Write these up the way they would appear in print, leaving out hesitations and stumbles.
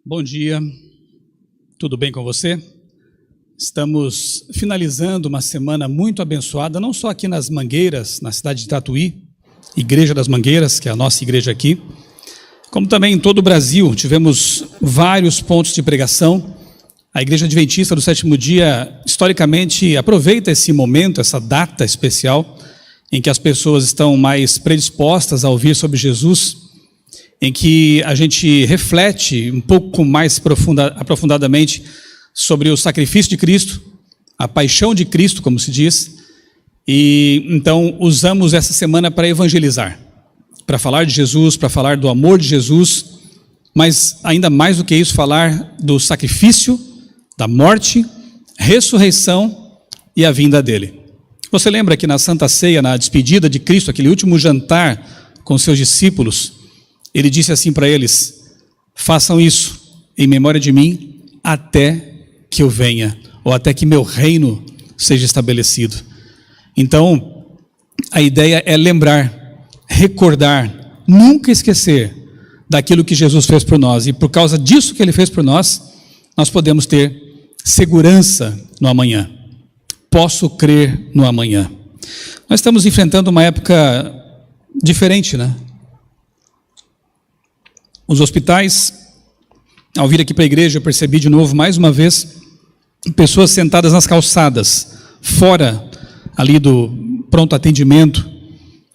Bom dia, tudo bem com você? Estamos finalizando uma semana muito abençoada, não só aqui nas Mangueiras, na cidade de Tatuí, Igreja das Mangueiras, que é a nossa igreja aqui, como também em todo o Brasil. Tivemos vários pontos de pregação. A Igreja Adventista do Sétimo Dia, historicamente, aproveita esse momento, essa data especial, em que as pessoas estão mais predispostas a ouvir sobre Jesus, em que a gente reflete um pouco mais aprofundadamente sobre o sacrifício de Cristo, a paixão de Cristo, como se diz, e então usamos essa semana para evangelizar, para falar de Jesus, para falar do amor de Jesus, mas ainda mais do que isso, falar do sacrifício, da morte, ressurreição e a vinda dele. Você lembra que na Santa Ceia, na despedida de Cristo, aquele último jantar com seus discípulos, ele disse assim para eles: façam isso em memória de mim até que eu venha, ou até que meu reino seja estabelecido. Então, a ideia é lembrar, recordar, nunca esquecer daquilo que Jesus fez por nós. E por causa disso que ele fez por nós, nós podemos ter segurança no amanhã. Posso crer no amanhã. Nós estamos enfrentando uma época diferente, né? Os hospitais, ao vir aqui para a igreja, eu percebi de novo, mais uma vez, pessoas sentadas nas calçadas, fora ali do pronto atendimento,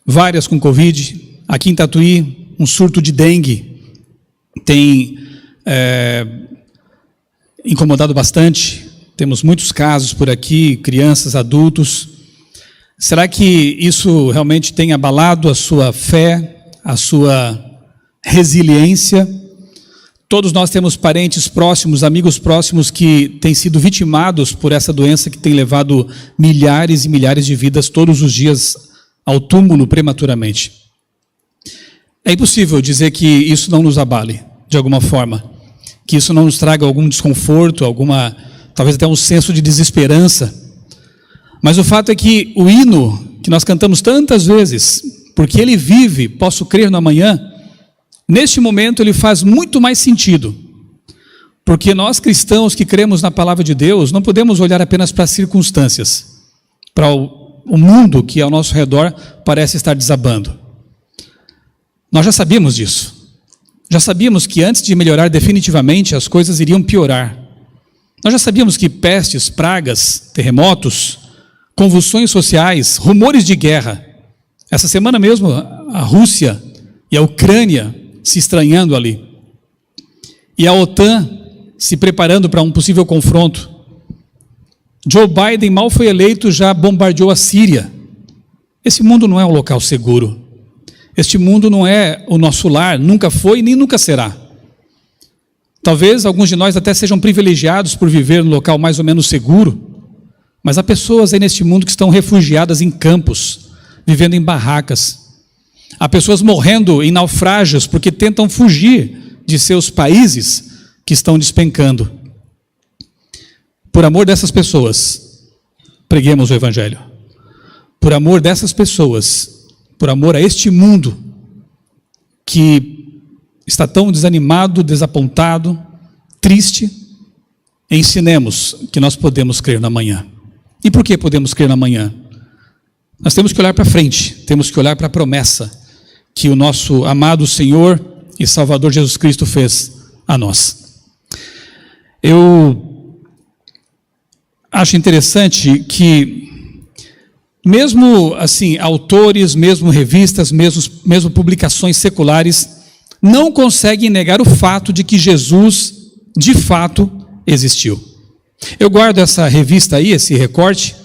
várias com Covid. Aqui em Tatuí, um surto de dengue tem incomodado bastante. Temos muitos casos por aqui, crianças, adultos. Será que isso realmente tem abalado a sua fé, a sua resiliência? Todos nós temos parentes próximos, amigos próximos que têm sido vitimados por essa doença que tem levado milhares e milhares de vidas todos os dias ao túmulo prematuramente. É impossível dizer que isso não nos abale de alguma forma, que isso não nos traga algum desconforto, talvez até um senso de desesperança. Mas o fato é que o hino que nós cantamos tantas vezes, porque ele vive, posso crer no amanhã, neste momento ele faz muito mais sentido, porque nós cristãos que cremos na palavra de Deus, não podemos olhar apenas para as circunstâncias, para o mundo que ao nosso redor parece estar desabando. Nós já sabíamos disso, já sabíamos que antes de melhorar definitivamente as coisas iriam piorar. Nós já sabíamos que pestes, pragas, terremotos, convulsões sociais, rumores de guerra, essa semana mesmo a Rússia e a Ucrânia se estranhando ali, e a OTAN se preparando para um possível confronto. Joe Biden mal foi eleito, já bombardeou a Síria. Esse mundo não é um local seguro. Este mundo não é o nosso lar, nunca foi nem nunca será. Talvez alguns de nós até sejam privilegiados por viver num local mais ou menos seguro, mas há pessoas aí neste mundo que estão refugiadas em campos, vivendo em barracas. Há pessoas morrendo em naufrágios porque tentam fugir de seus países que estão despencando. Por amor dessas pessoas, preguemos o Evangelho. Por amor dessas pessoas, por amor a este mundo que está tão desanimado, desapontado, triste, ensinemos que nós podemos crer no amanhã. E por que podemos crer no amanhã? Nós temos que olhar para frente, temos que olhar para a promessa que o nosso amado Senhor e Salvador Jesus Cristo fez a nós. Eu acho interessante que, mesmo assim, autores, mesmo revistas, mesmo publicações seculares, não conseguem negar o fato de que Jesus, de fato, existiu. Eu guardo essa revista aí, esse recorte,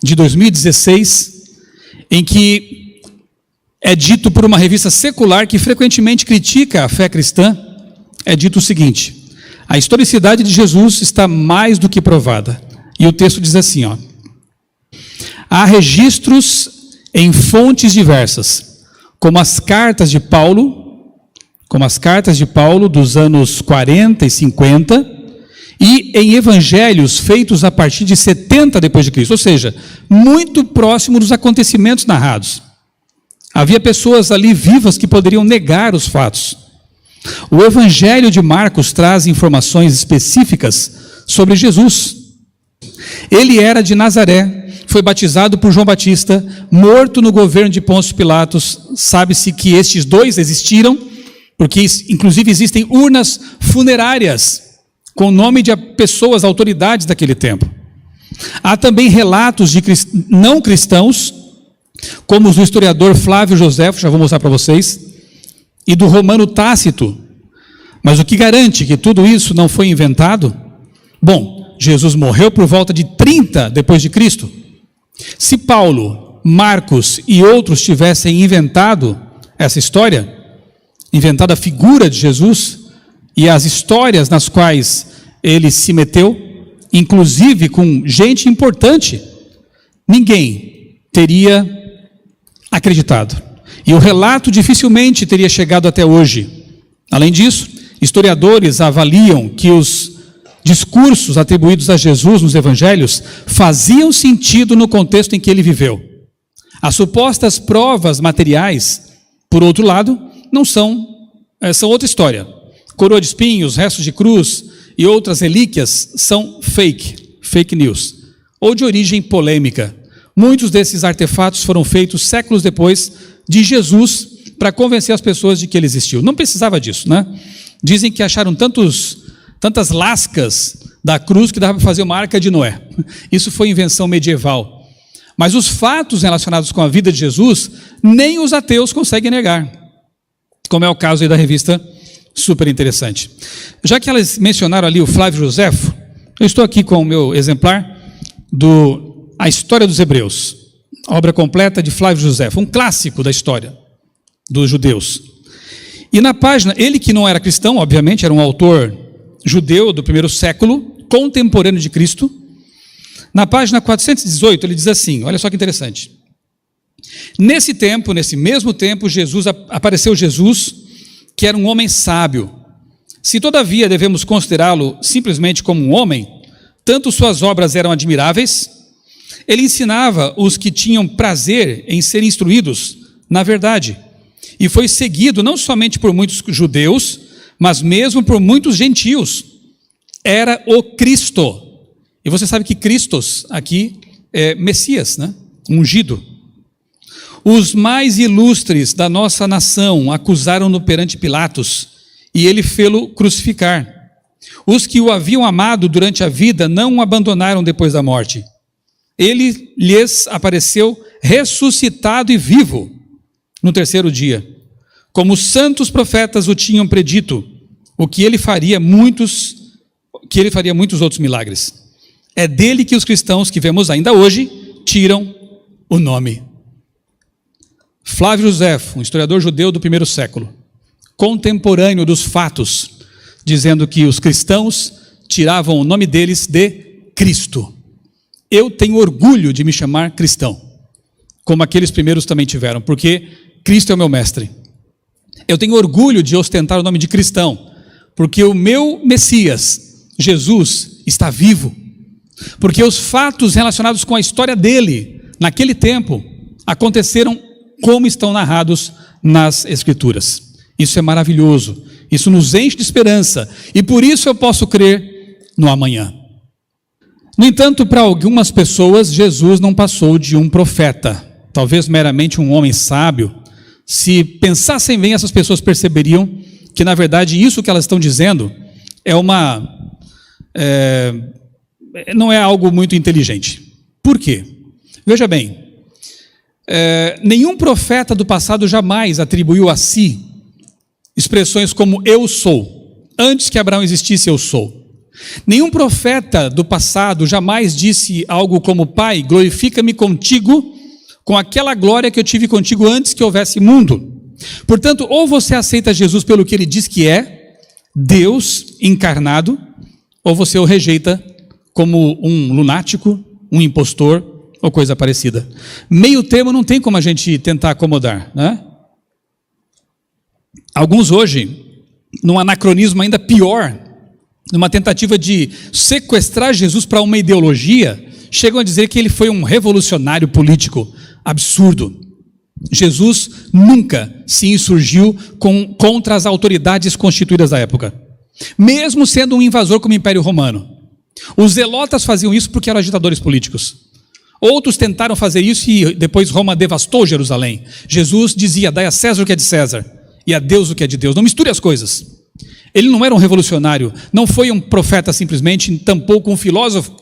de 2016, em que é dito por uma revista secular que frequentemente critica a fé cristã, é dito o seguinte: a historicidade de Jesus está mais do que provada. E o texto diz assim, há registros em fontes diversas, como as cartas de Paulo dos anos 40 e 50, e em evangelhos feitos a partir de 70 depois de Cristo, ou seja, muito próximo dos acontecimentos narrados. Havia pessoas ali vivas que poderiam negar os fatos. O Evangelho de Marcos traz informações específicas sobre Jesus. Ele era de Nazaré, foi batizado por João Batista, morto no governo de Pôncio Pilatos. Sabe-se que estes dois existiram, porque inclusive existem urnas funerárias com o nome de pessoas, autoridades daquele tempo. Há também relatos de não cristãos, como os do historiador Flávio Joséfo, já vou mostrar para vocês, e do romano Tácito. Mas o que garante que tudo isso não foi inventado? Bom, Jesus morreu por volta de 30 depois de Cristo. Se Paulo, Marcos e outros tivessem inventado essa história, inventado a figura de Jesus e as histórias nas quais ele se meteu, inclusive com gente importante, ninguém teria acreditado. E o relato dificilmente teria chegado até hoje. Além disso, historiadores avaliam que os discursos atribuídos a Jesus nos evangelhos faziam sentido no contexto em que ele viveu. As supostas provas materiais, por outro lado, não são outra história. Coroa de espinhos, restos de cruz e outras relíquias são fake news, ou de origem polêmica. Muitos desses artefatos foram feitos séculos depois de Jesus para convencer as pessoas de que ele existiu. Não precisava disso, né? Dizem que acharam tantas lascas da cruz que dava para fazer uma arca de Noé. Isso foi invenção medieval. Mas os fatos relacionados com a vida de Jesus, nem os ateus conseguem negar. Como é o caso aí da revista Super Interessante. Já que elas mencionaram ali o Flávio Joséfo, eu estou aqui com o meu exemplar A História dos Hebreus, obra completa de Flávio Joséfo, um clássico da história dos judeus. E na página, ele que não era cristão, obviamente, era um autor judeu do primeiro século, contemporâneo de Cristo. Na página 418, ele diz assim, olha só que interessante. Nesse mesmo tempo, apareceu Jesus, que era um homem sábio. Se todavia devemos considerá-lo simplesmente como um homem, tanto suas obras eram admiráveis, ele ensinava os que tinham prazer em ser instruídos na verdade, e foi seguido não somente por muitos judeus, mas mesmo por muitos gentios. Era o Cristo. E você sabe que Christos aqui é Messias, né? Ungido. Os mais ilustres da nossa nação acusaram-no perante Pilatos, e ele fê-lo crucificar. Os que o haviam amado durante a vida não o abandonaram depois da morte. Ele lhes apareceu ressuscitado e vivo no terceiro dia. Como os santos profetas o tinham predito, que ele faria muitos outros milagres. É dele que os cristãos que vemos ainda hoje tiram o nome. Flávio Joséfo, um historiador judeu do primeiro século, contemporâneo dos fatos, dizendo que os cristãos tiravam o nome deles de Cristo. Eu tenho orgulho de me chamar cristão, como aqueles primeiros também tiveram, porque Cristo é o meu mestre. Eu tenho orgulho de ostentar o nome de cristão, porque o meu Messias, Jesus, está vivo. Porque os fatos relacionados com a história dele, naquele tempo, aconteceram como estão narrados nas Escrituras. Isso é maravilhoso, isso nos enche de esperança, e por isso eu posso crer no amanhã. No entanto, para algumas pessoas, Jesus não passou de um profeta, talvez meramente um homem sábio. Se pensassem bem, essas pessoas perceberiam que, na verdade, isso que elas estão dizendo não é algo muito inteligente. Por quê? Veja bem, nenhum profeta do passado jamais atribuiu a si expressões como eu sou. Antes que Abraão existisse, eu sou. Nenhum profeta do passado jamais disse algo como: Pai, glorifica-me contigo com aquela glória que eu tive contigo antes que houvesse mundo. Portanto, ou você aceita Jesus pelo que ele diz que é, Deus encarnado, ou você o rejeita como um lunático, um impostor ou coisa parecida. Meio termo não tem como a gente tentar acomodar, né? Alguns hoje, num anacronismo ainda pior, numa tentativa de sequestrar Jesus para uma ideologia, chegam a dizer que ele foi um revolucionário político. Absurdo. Jesus nunca se insurgiu contra as autoridades constituídas da época, mesmo sendo um invasor como o Império Romano. Os zelotas faziam isso porque eram agitadores políticos. Outros tentaram fazer isso e depois Roma devastou Jerusalém. Jesus dizia: dai a César o que é de César e a Deus o que é de Deus. Não misture as coisas. Ele não era um revolucionário, não foi um profeta simplesmente, tampouco um filósofo.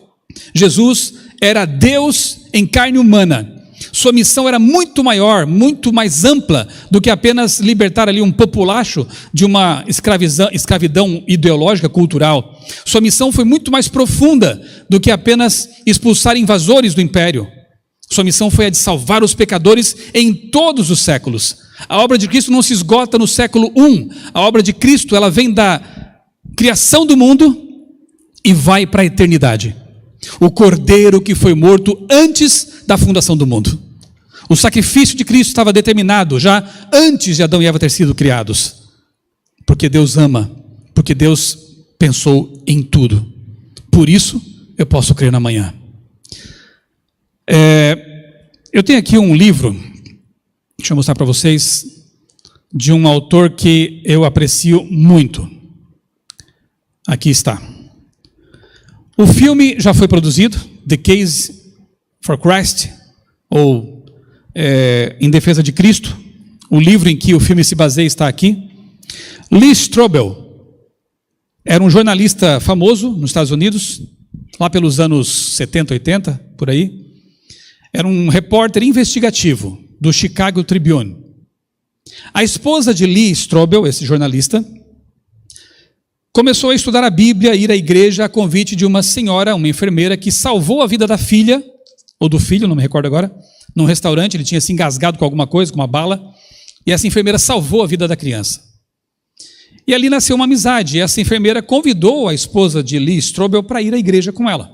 Jesus era Deus em carne humana. Sua missão era muito maior, muito mais ampla do que apenas libertar ali um populacho de uma escravidão ideológica, cultural. Sua missão foi muito mais profunda do que apenas expulsar invasores do império. Sua missão foi a de salvar os pecadores em todos os séculos. A obra de Cristo não se esgota no século I. A obra de Cristo, ela vem da criação do mundo e vai para a eternidade. O Cordeiro que foi morto antes da fundação do mundo. O sacrifício de Cristo estava determinado já antes de Adão e Eva ter sido criados. Porque Deus ama, porque Deus pensou em tudo. Por isso, eu posso crer na manhã. Eu tenho aqui um livro, deixa eu mostrar para vocês, de um autor que eu aprecio muito. Aqui está. O filme já foi produzido, The Case for Christ, ou Em Defesa de Cristo. O livro em que o filme se baseia está aqui. Lee Strobel era um jornalista famoso nos Estados Unidos, lá pelos anos 70, 80, por aí. Era um repórter investigativo do Chicago Tribune. A esposa de Lee Strobel, esse jornalista, começou a estudar a Bíblia, ir à igreja a convite de uma senhora, uma enfermeira, que salvou a vida da filha, ou do filho, não me recordo agora, num restaurante. Ele tinha se engasgado com alguma coisa, com uma bala, e essa enfermeira salvou a vida da criança. E ali nasceu uma amizade, e essa enfermeira convidou a esposa de Lee Strobel para ir à igreja com ela,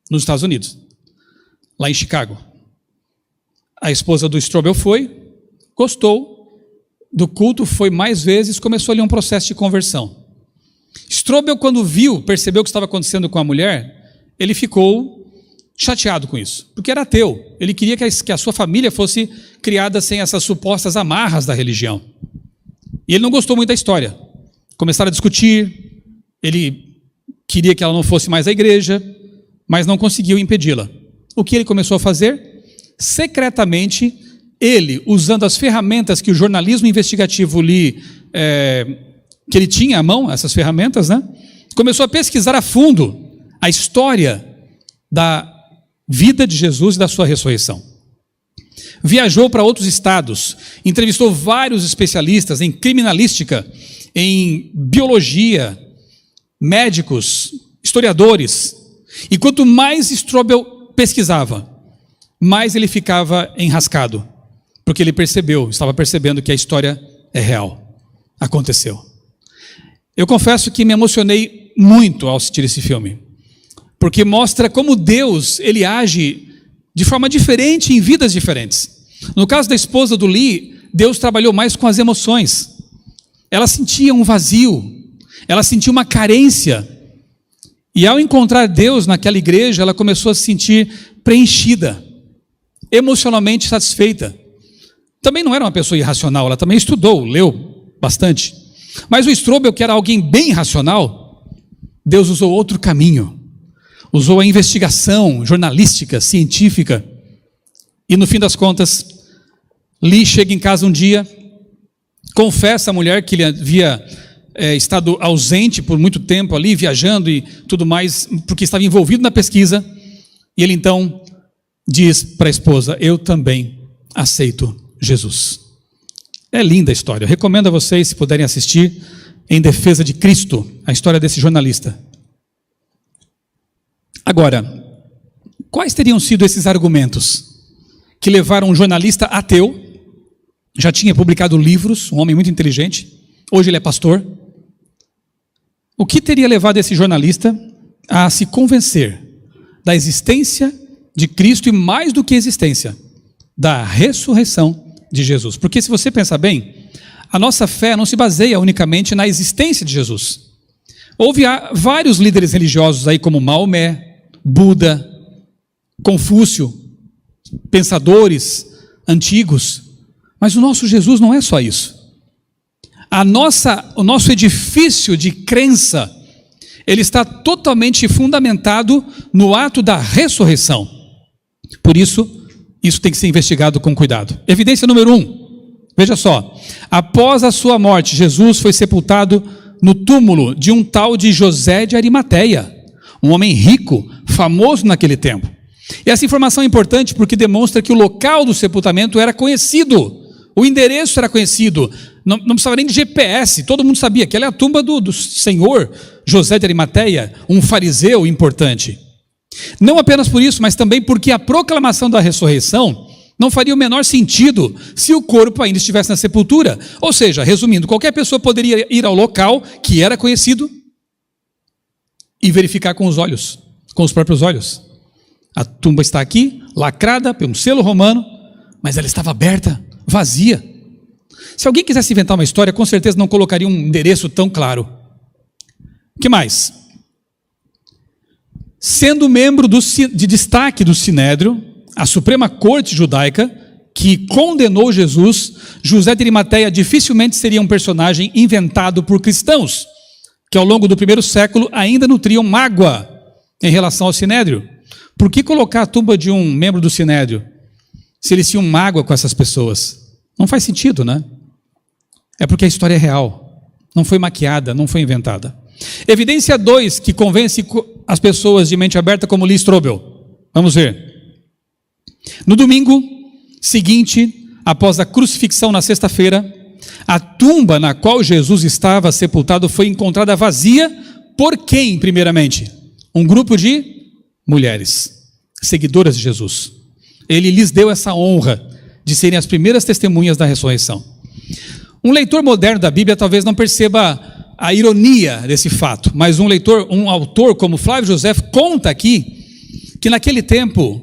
nos Estados Unidos, lá em Chicago. A esposa do Strobel foi, gostou do culto, foi mais vezes, começou ali um processo de conversão. Strobel, quando percebeu o que estava acontecendo com a mulher, ele ficou chateado com isso, porque era ateu. Ele queria que a sua família fosse criada sem essas supostas amarras da religião. E ele não gostou muito da história. Começaram a discutir, ele queria que ela não fosse mais à igreja, mas não conseguiu impedi-la. O que ele começou a fazer? Secretamente, ele, usando as ferramentas que o jornalismo investigativo que ele tinha à mão, essas ferramentas, né? Começou a pesquisar a fundo a história da vida de Jesus e da sua ressurreição. Viajou para outros estados, entrevistou vários especialistas em criminalística, em biologia, médicos, historiadores. E quanto mais Strobel pesquisava, mais ele ficava enrascado, porque ele estava percebendo que a história é real, aconteceu. Eu confesso que me emocionei muito ao assistir esse filme, porque mostra como Deus, ele age de forma diferente em vidas diferentes. No caso da esposa do Lee, Deus trabalhou mais com as emoções. Ela sentia um vazio, ela sentia uma carência, e ao encontrar Deus naquela igreja, ela começou a se sentir preenchida, emocionalmente satisfeita. Também não era uma pessoa irracional, ela também estudou, leu bastante. Mas o Strobel, que era alguém bem racional, Deus usou outro caminho. Usou a investigação jornalística, científica. E no fim das contas, Lee chega em casa um dia, confessa à mulher que ele havia estado ausente por muito tempo ali, viajando e tudo mais, porque estava envolvido na pesquisa. E ele então diz para a esposa: eu também aceito Jesus. É linda a história. Eu recomendo a vocês, se puderem assistir, Em Defesa de Cristo, a história desse jornalista. Agora, quais teriam sido esses argumentos que levaram um jornalista ateu, já tinha publicado livros, um homem muito inteligente, hoje ele é pastor? O que teria levado esse jornalista a se convencer da existência de Cristo e, mais do que existência, da ressurreição de Jesus? Porque, se você pensar bem, a nossa fé não se baseia unicamente na existência de Jesus. Houve vários líderes religiosos aí, como Maomé, Buda, Confúcio, pensadores antigos, mas o nosso Jesus não é só isso. O nosso edifício de crença, ele está totalmente fundamentado no ato da ressurreição. Por isso tem que ser investigado com cuidado. Evidência número 1, veja só, após a sua morte, Jesus foi sepultado no túmulo de um tal de José de Arimateia, um homem rico, famoso naquele tempo. E essa informação é importante porque demonstra que o local do sepultamento era conhecido, o endereço era conhecido, não precisava nem de GPS, todo mundo sabia que ela é a tumba do senhor José de Arimateia, um fariseu importante. Não apenas por isso, mas também porque a proclamação da ressurreição não faria o menor sentido se o corpo ainda estivesse na sepultura. Ou seja, resumindo, qualquer pessoa poderia ir ao local que era conhecido e verificar com os olhos, com os próprios olhos. A tumba está aqui, lacrada por um selo romano, mas ela estava aberta, vazia. Se alguém quisesse inventar uma história, com certeza não colocaria um endereço tão claro. O que mais? Sendo membro de destaque do Sinédrio, a Suprema Corte Judaica, que condenou Jesus, José de Arimateia dificilmente seria um personagem inventado por cristãos, que ao longo do primeiro século ainda nutriam mágoa em relação ao Sinédrio. Por que colocar a tumba de um membro do Sinédrio, se eles tinham mágoa com essas pessoas? Não faz sentido, né? É porque a história é real, não foi maquiada, não foi inventada. Evidência 2, que convence as pessoas de mente aberta, como Lee Strobel. Vamos ver. No domingo seguinte, após a crucifixão na sexta-feira, a tumba na qual Jesus estava sepultado foi encontrada vazia por quem, primeiramente? Um grupo de mulheres, seguidoras de Jesus. Ele lhes deu essa honra de serem as primeiras testemunhas da ressurreição. Um leitor moderno da Bíblia talvez não perceba a ironia desse fato, mas um autor como Flávio José conta aqui que naquele tempo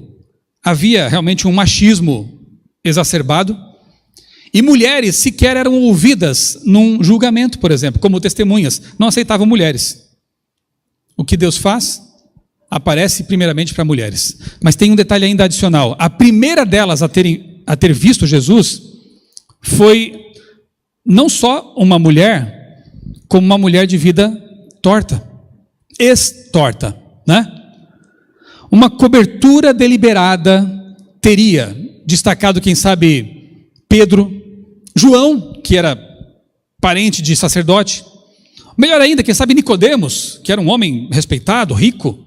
havia realmente um machismo exacerbado e mulheres sequer eram ouvidas num julgamento, por exemplo, como testemunhas, não aceitavam mulheres. O que Deus faz? Aparece primeiramente para mulheres. Mas tem um detalhe ainda adicional. A primeira delas a ter visto Jesus foi não só uma mulher, como uma mulher de vida torta, ex-torta, né? Uma cobertura deliberada teria destacado, quem sabe, Pedro, João, que era parente de sacerdote, melhor ainda, quem sabe, Nicodemos, que era um homem respeitado, rico.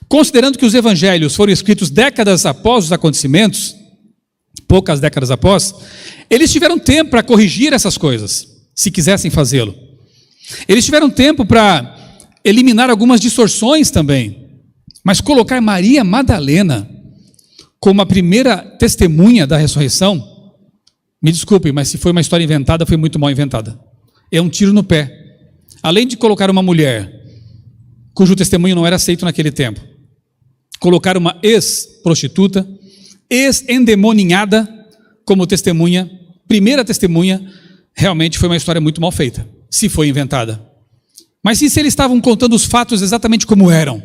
Considerando que os evangelhos foram escritos décadas após os acontecimentos, poucas décadas após, eles tiveram tempo para corrigir essas coisas, se quisessem fazê-lo. Eles tiveram tempo para eliminar algumas distorções também, mas colocar Maria Madalena como a primeira testemunha da ressurreição, me desculpem, mas se foi uma história inventada, foi muito mal inventada. É um tiro no pé. Além de colocar uma mulher cujo testemunho não era aceito naquele tempo, colocar uma ex-prostituta, ex-endemoninhada como testemunha, primeira testemunha, realmente foi uma história muito mal feita, se foi inventada. Mas se eles estavam contando os fatos exatamente como eram,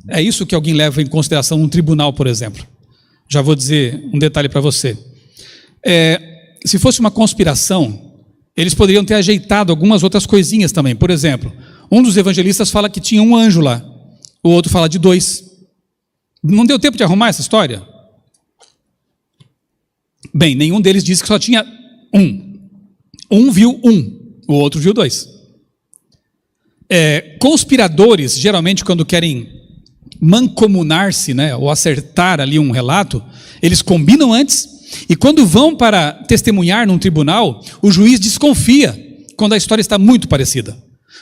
é isso que alguém leva em consideração num tribunal, por exemplo. Já vou dizer um detalhe para você. Se fosse uma conspiração, eles poderiam ter ajeitado algumas outras coisinhas também. Por exemplo, um dos evangelistas fala que tinha um anjo lá, o outro fala de 2. Não deu tempo de arrumar essa história? Bem, nenhum deles disse que só tinha um. Um viu o outro viu 2. Conspiradores, geralmente, quando querem mancomunar-se, né, ou acertar ali um relato, eles combinam antes, e quando vão para testemunhar num tribunal, o juiz desconfia quando a história está muito parecida.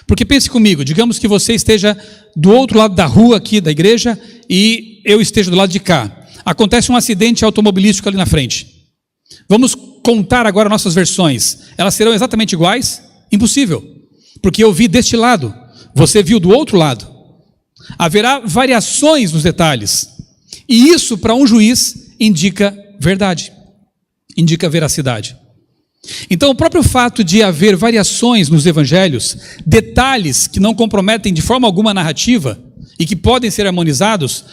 Porque pense comigo, digamos que você esteja do outro lado da rua aqui da igreja e eu esteja do lado de cá. Acontece um acidente automobilístico ali na frente. Vamos contar agora nossas versões. Elas serão exatamente iguais? Impossível. Porque eu vi deste lado, você viu do outro lado. Haverá variações nos detalhes. E isso, para um juiz, indica verdade, indica veracidade. Então, o próprio fato de haver variações nos evangelhos, detalhes que não comprometem de forma alguma a narrativa e que podem ser harmonizados,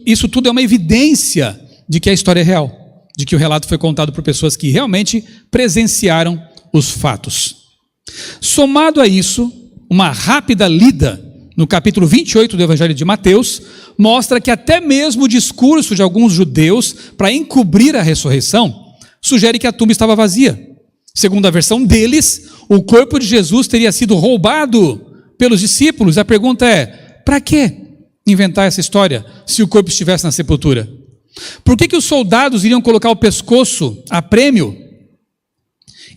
isso tudo é uma evidência de que a história é real, de que o relato foi contado por pessoas que realmente presenciaram os fatos. Somado a isso, uma rápida lida no capítulo 28 do Evangelho de Mateus mostra que até mesmo o discurso de alguns judeus para encobrir a ressurreição sugere que a tumba estava vazia. Segundo a versão deles, o corpo de Jesus teria sido roubado pelos discípulos. A pergunta é: para que inventar essa história se o corpo estivesse na sepultura? Por que os soldados iriam colocar o pescoço a prêmio,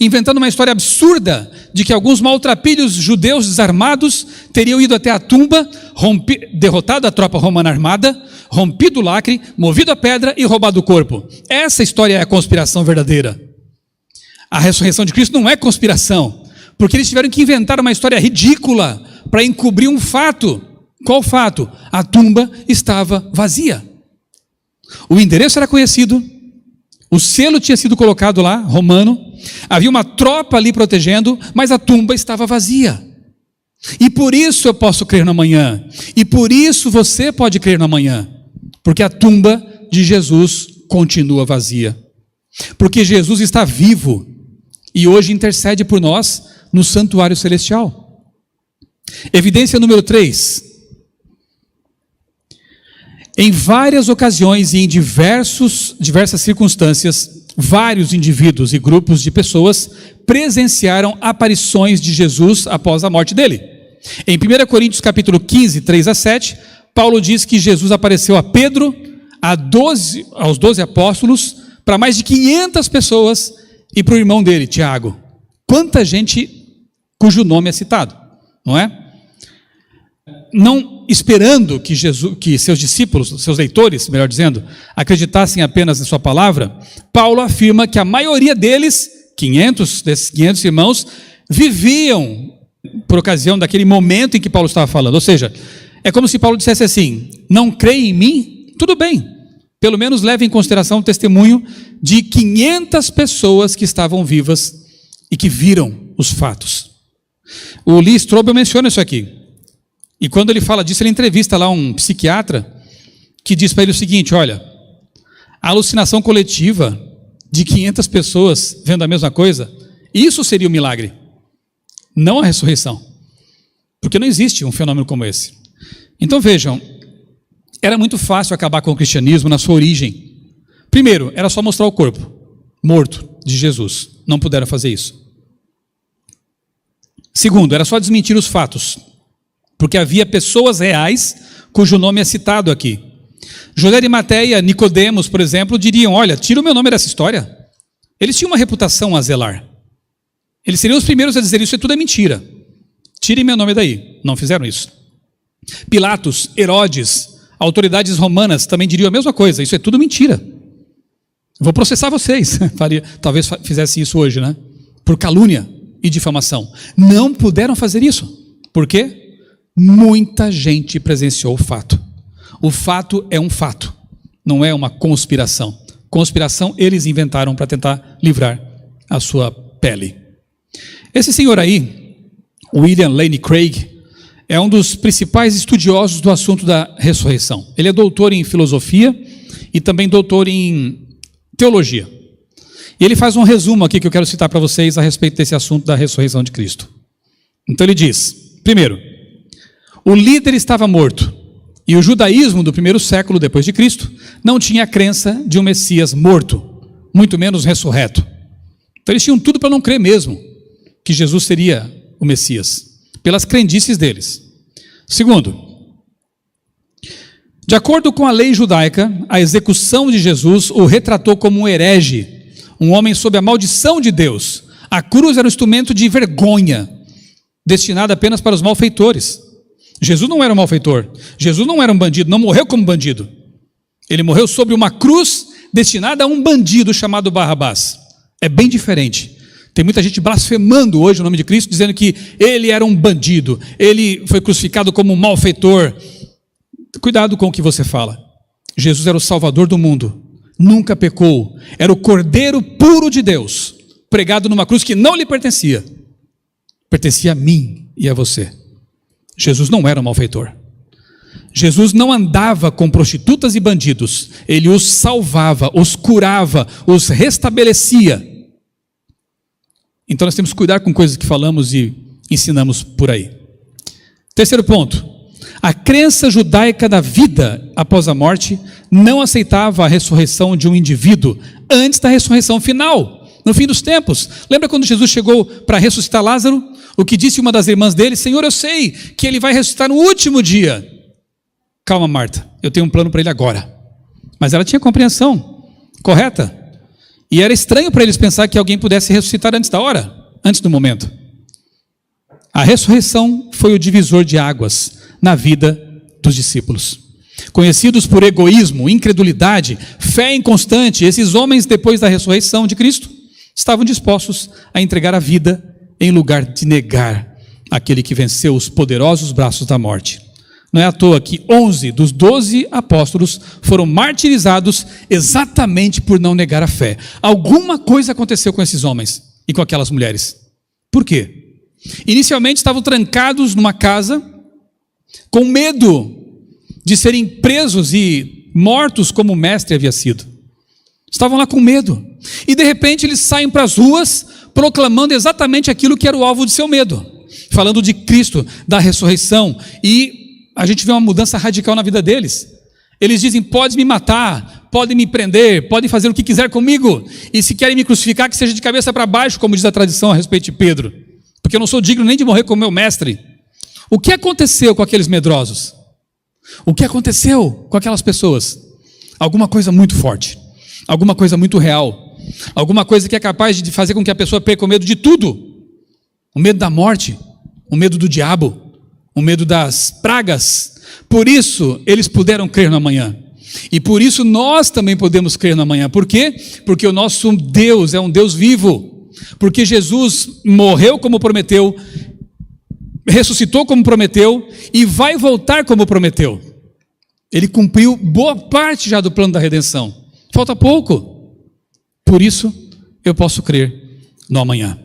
inventando uma história absurda de que alguns maltrapilhos judeus desarmados teriam ido até a tumba, derrotado a tropa romana armada, rompido o lacre, movido a pedra e roubado o corpo? Essa história é a conspiração verdadeira. A ressurreição de Cristo não é conspiração, porque eles tiveram que inventar uma história ridícula para encobrir um fato. Qual fato? A tumba estava vazia. O endereço era conhecido, o selo tinha sido colocado lá, romano, havia uma tropa ali protegendo, mas a tumba estava vazia. E por isso eu posso crer no amanhã, e por isso você pode crer no amanhã, porque a tumba de Jesus continua vazia, porque Jesus está vivo e hoje intercede por nós no santuário celestial. Evidência número 3. Em várias ocasiões e em diversas circunstâncias, vários indivíduos e grupos de pessoas presenciaram aparições de Jesus após a morte dele. Em 1 Coríntios capítulo 15, 3 a 7, Paulo diz que Jesus apareceu a Pedro, aos 12 apóstolos, para mais de 500 pessoas e para o irmão dele, Tiago. Quanta gente cujo nome é citado, não é? Não esperando que seus discípulos, seus leitores, melhor dizendo, acreditassem apenas em sua palavra, Paulo afirma que a maioria deles, desses 500 irmãos, viviam por ocasião daquele momento em que Paulo estava falando. Ou seja, é como se Paulo dissesse assim: não creem em mim? Tudo bem, pelo menos leve em consideração o testemunho de 500 pessoas que estavam vivas e que viram os fatos. O Lee Strobel menciona isso aqui. E quando ele fala disso, ele entrevista lá um psiquiatra que diz para ele o seguinte: olha, a alucinação coletiva de 500 pessoas vendo a mesma coisa, isso seria um milagre, não a ressurreição, porque não existe um fenômeno como esse. Então vejam, era muito fácil acabar com o cristianismo na sua origem. Primeiro, era só mostrar o corpo morto de Jesus, não puderam fazer isso. Segundo, era só desmentir os fatos, porque havia pessoas reais cujo nome é citado aqui. José de Arimateia, Nicodemos, por exemplo, diriam: olha, tira o meu nome dessa história. Eles tinham uma reputação a zelar. Eles seriam os primeiros a dizer: isso tudo é mentira, tirem meu nome daí. Não fizeram isso. Pilatos, Herodes, autoridades romanas também diriam a mesma coisa: isso é tudo mentira, vou processar vocês. Talvez fizesse isso hoje, né? Por calúnia e difamação. Não puderam fazer isso. Por quê? Muita gente presenciou o fato. O fato é um fato, não é uma conspiração. Conspiração eles inventaram para tentar livrar a sua pele. Esse senhor aí, William Lane Craig, é um dos principais estudiosos do assunto da ressurreição. Ele é doutor em filosofia e também doutor em teologia. E ele faz um resumo aqui que eu quero citar para vocês a respeito desse assunto da ressurreição de Cristo. Então ele diz: primeiro, o líder estava morto, e o judaísmo do primeiro século depois de Cristo não tinha a crença de um Messias morto, muito menos ressurreto. Então eles tinham tudo para não crer mesmo que Jesus seria o Messias, pelas crendices deles. Segundo, de acordo com a lei judaica, a execução de Jesus o retratou como um herege, um homem sob a maldição de Deus. A cruz era um instrumento de vergonha, destinado apenas para os malfeitores. Jesus não era um malfeitor, Jesus não era um bandido, não morreu como bandido. Ele morreu sobre uma cruz destinada a um bandido chamado Barrabás. É bem diferente. Tem muita gente blasfemando hoje o nome de Cristo, dizendo que ele era um bandido, ele foi crucificado como um malfeitor. Cuidado com o que você fala. Jesus era o Salvador do mundo, nunca pecou, era o Cordeiro puro de Deus, pregado numa cruz que não lhe pertencia, pertencia a mim e a você. Jesus não era um malfeitor. Jesus não andava com prostitutas e bandidos, ele os salvava, os curava, os restabelecia. Então nós temos que cuidar com coisas que falamos e ensinamos por aí. Terceiro ponto, a crença judaica da vida após a morte não aceitava a ressurreição de um indivíduo antes da ressurreição final, no fim dos tempos. Lembra quando Jesus chegou para ressuscitar Lázaro? O que disse uma das irmãs dele: Senhor, eu sei que ele vai ressuscitar no último dia. Calma, Marta, eu tenho um plano para ele agora. Mas ela tinha compreensão correta. E era estranho para eles pensar que alguém pudesse ressuscitar antes da hora, antes do momento. A ressurreição foi o divisor de águas na vida dos discípulos. Conhecidos por egoísmo, incredulidade, fé inconstante, esses homens, depois da ressurreição de Cristo, estavam dispostos a entregar a vida em lugar de negar aquele que venceu os poderosos braços da morte. Não é à toa que 11 dos 12 apóstolos foram martirizados exatamente por não negar a fé. Alguma coisa aconteceu com esses homens e com aquelas mulheres. Por quê? Inicialmente estavam trancados numa casa, com medo de serem presos e mortos como o mestre havia sido. Estavam lá com medo. E de repente eles saem para as ruas proclamando exatamente aquilo que era o alvo de seu medo. Falando de Cristo, da ressurreição. E a gente vê uma mudança radical na vida deles. Eles dizem: pode me matar, podem me prender, podem fazer o que quiser comigo. E se querem me crucificar, que seja de cabeça para baixo, como diz a tradição a respeito de Pedro. Porque eu não sou digno nem de morrer como meu mestre. O que aconteceu com aqueles medrosos? O que aconteceu com aquelas pessoas? Alguma coisa muito forte, alguma coisa muito real, alguma coisa que é capaz de fazer com que a pessoa perca o medo de tudo. O medo da morte, o medo do diabo, o medo das pragas. Por isso eles puderam crer no amanhã. E por isso nós também podemos crer no amanhã. Por quê? Porque o nosso Deus é um Deus vivo. Porque Jesus morreu como prometeu, ressuscitou como prometeu e vai voltar como prometeu. Ele cumpriu boa parte já do plano da redenção. Falta pouco. Por isso eu posso crer no amanhã.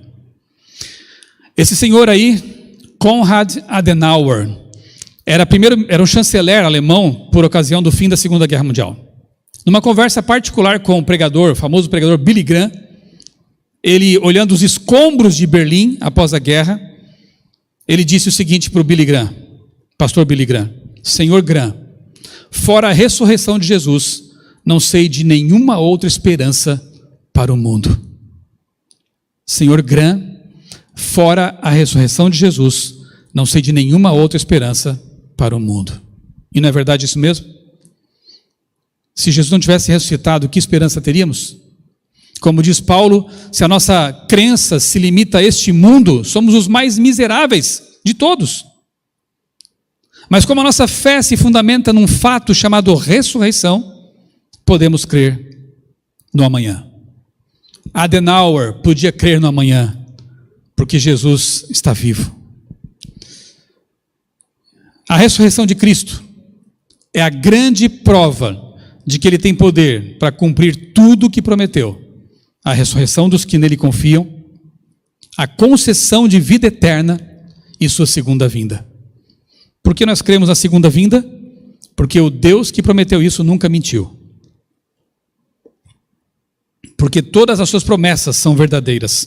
Esse senhor aí, Konrad Adenauer, era um chanceler alemão por ocasião do fim da Segunda Guerra Mundial. Numa conversa particular com o famoso pregador Billy Graham, ele, olhando os escombros de Berlim após a guerra, ele disse o seguinte para o Billy Graham, pastor Billy Graham: Senhor Graham, fora a ressurreição de Jesus, não sei de nenhuma outra esperança para o mundo. Senhor Graham, fora a ressurreição de Jesus, não sei de nenhuma outra esperança para o mundo. E não é verdade isso mesmo? Se Jesus não tivesse ressuscitado, que esperança teríamos? Como diz Paulo, se a nossa crença se limita a este mundo, somos os mais miseráveis de todos. Mas como a nossa fé se fundamenta num fato chamado ressurreição, podemos crer no amanhã. Adenauer podia crer no amanhã, porque Jesus está vivo. A ressurreição de Cristo é a grande prova de que Ele tem poder para cumprir tudo o que prometeu. A ressurreição dos que nele confiam, a concessão de vida eterna e sua segunda vinda. Por que nós cremos na segunda vinda? Porque o Deus que prometeu isso nunca mentiu. Porque todas as suas promessas são verdadeiras.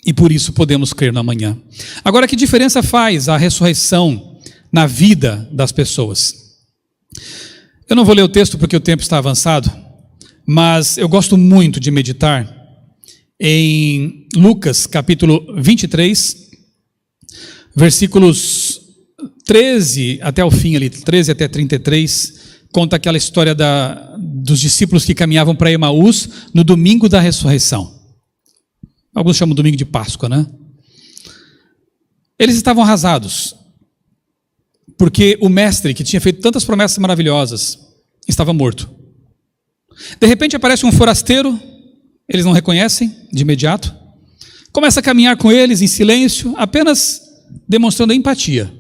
E por isso podemos crer no amanhã. Agora, que diferença faz a ressurreição na vida das pessoas? Eu não vou ler o texto porque o tempo está avançado, mas eu gosto muito de meditar em Lucas capítulo 23, versículos 13 até o fim ali, 13 até 33, conta aquela história dos discípulos que caminhavam para Emaús no domingo da ressurreição. Alguns chamam domingo de Páscoa, né? Eles estavam arrasados, porque o mestre, que tinha feito tantas promessas maravilhosas, estava morto. De repente aparece um forasteiro, eles não reconhecem de imediato, começa a caminhar com eles em silêncio, apenas demonstrando empatia.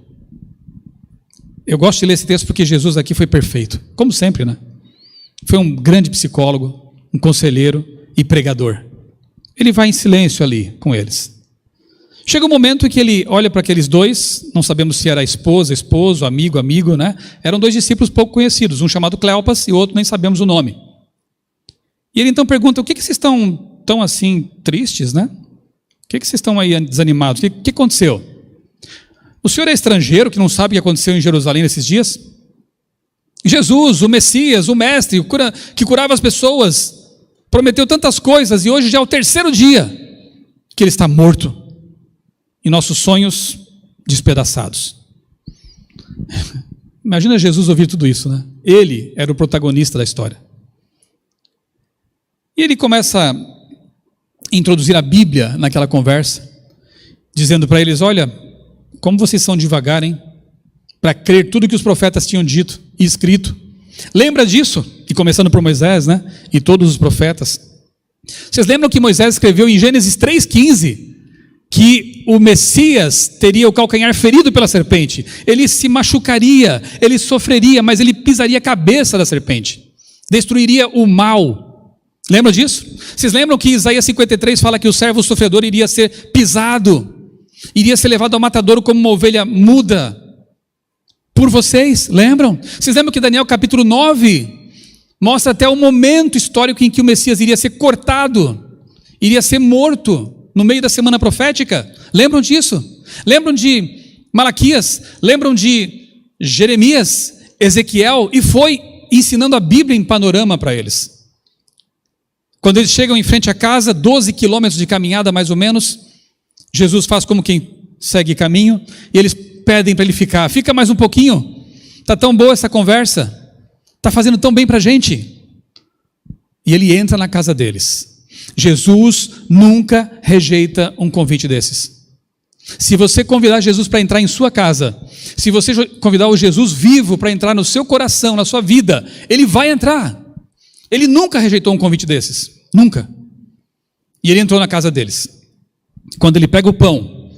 Eu gosto de ler esse texto porque Jesus aqui foi perfeito, como sempre, né? Foi um grande psicólogo, um conselheiro e pregador. Ele vai em silêncio ali com eles. Chega um momento em que ele olha para aqueles dois, não sabemos se era esposa, esposo, amigo, né? Eram dois discípulos pouco conhecidos, um chamado Cleopas e o outro nem sabemos o nome. E ele então pergunta, o que vocês estão tão assim tristes, né? O que vocês estão aí desanimados? O que aconteceu? O senhor é estrangeiro que não sabe o que aconteceu em Jerusalém nesses dias? Jesus, o Messias, o Mestre, que curava as pessoas, prometeu tantas coisas e hoje já é o 3º dia que ele está morto. E nossos sonhos despedaçados. Imagina Jesus ouvir tudo isso, né? Ele era o protagonista da história. E ele começa a introduzir a Bíblia naquela conversa, dizendo para eles, olha, como vocês são devagar, hein? Para crer tudo que os profetas tinham dito e escrito. Lembra disso? E começando por Moisés, né? E todos os profetas. Vocês lembram que Moisés escreveu em Gênesis 3,15 que o Messias teria o calcanhar ferido pela serpente, ele se machucaria, ele sofreria, mas ele pisaria a cabeça da serpente, destruiria o mal. Lembra disso? Vocês lembram que Isaías 53 fala que o servo sofredor iria ser pisado, iria ser levado ao matadouro como uma ovelha muda por vocês, lembram? Vocês lembram que Daniel capítulo 9 mostra até o momento histórico em que o Messias iria ser cortado, iria ser morto, no meio da semana profética? Lembram disso? Lembram de Malaquias? Lembram de Jeremias, Ezequiel? E foi ensinando a Bíblia em panorama para eles. Quando eles chegam em frente à casa, 12 quilômetros de caminhada mais ou menos, Jesus faz como quem segue caminho, e eles pedem para ele ficar. Fica mais um pouquinho, está tão boa essa conversa, está fazendo tão bem para a gente. E ele entra na casa deles. Jesus nunca rejeita um convite desses. Se você convidar Jesus para entrar em sua casa, se você convidar o Jesus vivo para entrar no seu coração, na sua vida, ele vai entrar. Ele nunca rejeitou um convite desses, nunca. E ele entrou na casa deles. Quando ele pega o pão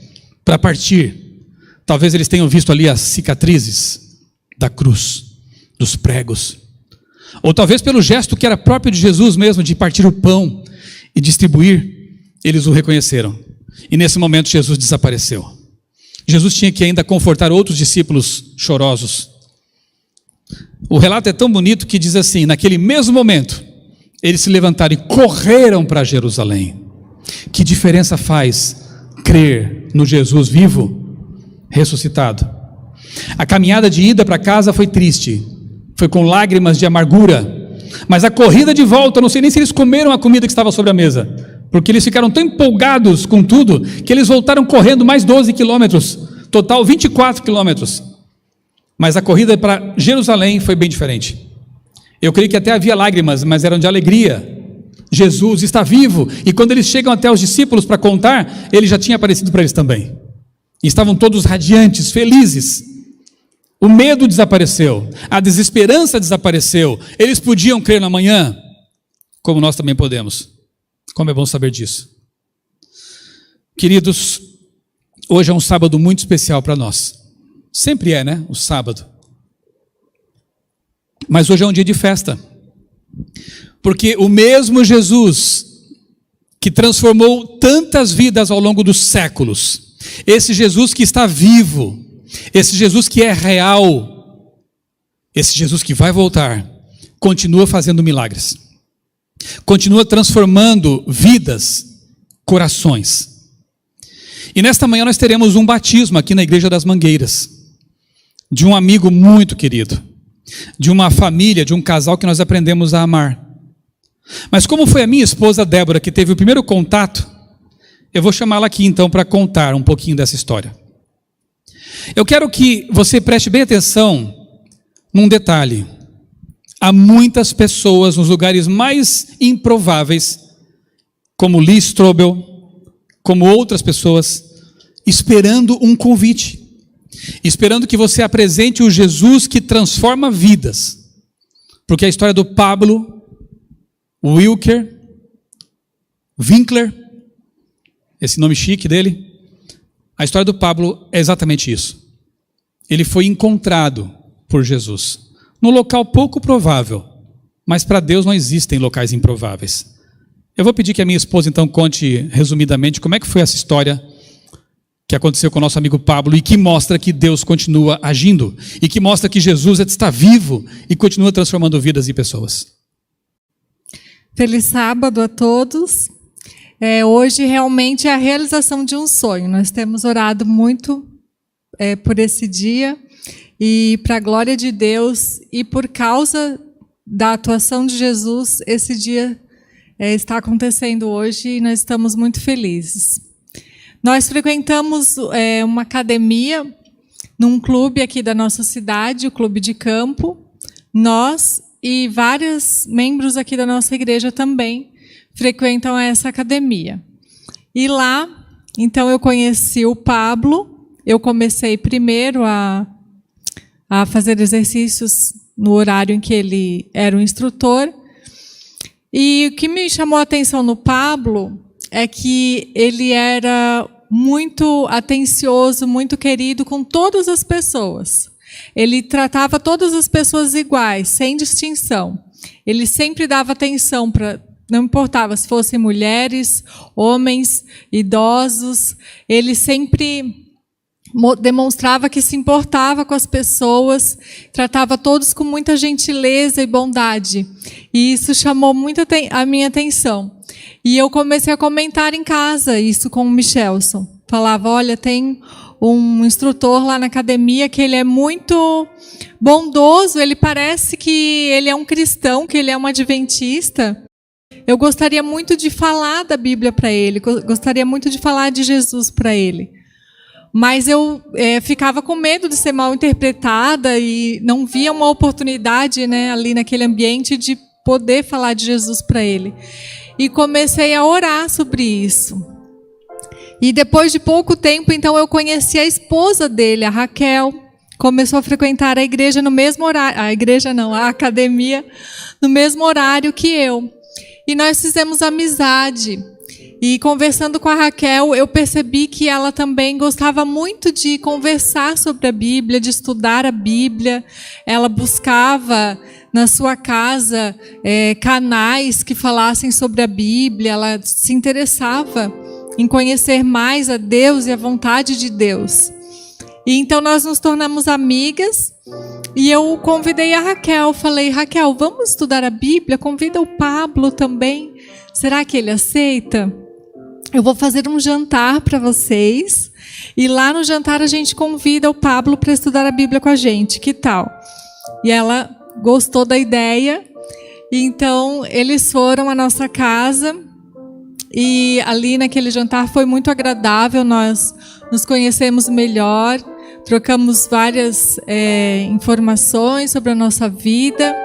para partir, talvez eles tenham visto ali as cicatrizes da cruz, dos pregos, ou talvez pelo gesto que era próprio de Jesus mesmo, de partir o pão e distribuir, eles o reconheceram. E nesse momento Jesus desapareceu. Jesus tinha que ainda confortar outros discípulos chorosos. O relato é tão bonito que diz assim, naquele mesmo momento, eles se levantaram e correram para Jerusalém. Que diferença faz crer no Jesus vivo, ressuscitado? A caminhada de ida para casa foi triste, foi com lágrimas de amargura, mas a corrida de volta, não sei nem se eles comeram a comida que estava sobre a mesa, porque eles ficaram tão empolgados com tudo, que eles voltaram correndo mais 12 quilômetros, total 24 quilômetros. Mas a corrida para Jerusalém foi bem diferente. Eu creio que até havia lágrimas, mas eram de alegria. Jesus está vivo, e quando eles chegam até os discípulos para contar, ele já tinha aparecido para eles também. E estavam todos radiantes, felizes. O medo desapareceu, a desesperança desapareceu. Eles podiam crer no amanhã, como nós também podemos. Como é bom saber disso. Queridos, hoje é um sábado muito especial para nós. Sempre é, né? O sábado. Mas hoje é um dia de festa. Porque o mesmo Jesus que transformou tantas vidas ao longo dos séculos, esse Jesus que está vivo, esse Jesus que é real, esse Jesus que vai voltar, continua fazendo milagres, continua transformando vidas, corações. E nesta manhã nós teremos um batismo aqui na Igreja das Mangueiras, de um amigo muito querido, de uma família, de um casal que nós aprendemos a amar. Mas como foi a minha esposa Débora que teve o primeiro contato, eu vou chamá-la aqui então para contar um pouquinho dessa história. Eu quero que você preste bem atenção num detalhe. Há muitas pessoas nos lugares mais improváveis, como Lee Strobel, como outras pessoas, esperando um convite, esperando que você apresente o Jesus que transforma vidas. Porque a história do Pablo Winkler, esse nome chique dele, a história do Pablo é exatamente isso. Ele foi encontrado por Jesus, num local pouco provável, mas para Deus não existem locais improváveis. Eu vou pedir que a minha esposa então conte resumidamente como é que foi essa história que aconteceu com o nosso amigo Pablo e que mostra que Deus continua agindo e que mostra que Jesus está vivo e continua transformando vidas e pessoas. Feliz sábado a todos. Hoje realmente é a realização de um sonho. Nós temos orado muito por esse dia e para a glória de Deus e por causa da atuação de Jesus, esse dia está acontecendo hoje e nós estamos muito felizes. Nós frequentamos uma academia num clube aqui da nossa cidade, o Clube de Campo. Nós e vários membros aqui da nossa igreja também frequentam essa academia. E lá, então, eu conheci o Pablo. Eu comecei primeiro a fazer exercícios no horário em que ele era o instrutor. E o que me chamou a atenção no Pablo é que ele era muito atencioso, muito querido com todas as pessoas. Ele tratava todas as pessoas iguais, sem distinção. Ele sempre dava atenção para, não importava se fossem mulheres, homens, idosos. Ele sempre demonstrava que se importava com as pessoas, tratava todos com muita gentileza e bondade. E isso chamou muito a minha atenção. E eu comecei a comentar em casa isso com o Michelson. Falava, olha, tem um instrutor lá na academia que ele é muito bondoso, ele parece que ele é um cristão, que ele é um adventista. Eu gostaria muito de falar da Bíblia para ele, gostaria muito de falar de Jesus para ele. Mas eu ficava com medo de ser mal interpretada e não via uma oportunidade, né, ali naquele ambiente de poder falar de Jesus para ele. E comecei a orar sobre isso. E depois de pouco tempo, então, eu conheci a esposa dele, a Raquel. Começou a frequentar a igreja no mesmo horário, a academia, no mesmo horário que eu. E nós fizemos amizade. E conversando com a Raquel, eu percebi que ela também gostava muito de conversar sobre a Bíblia, de estudar a Bíblia. Ela buscava na sua casa canais que falassem sobre a Bíblia. Ela se interessava em conhecer mais a Deus e a vontade de Deus. E então nós nos tornamos amigas. E eu convidei a Raquel. Falei, Raquel, vamos estudar a Bíblia? Convida o Pablo também. Será que ele aceita? Eu vou fazer um jantar para vocês. E lá no jantar a gente convida o Pablo para estudar a Bíblia com a gente. Que tal? E ela gostou da ideia. E então eles foram à nossa casa. E ali naquele jantar foi muito agradável. Nós nos conhecemos melhor. Trocamos várias informações sobre a nossa vida.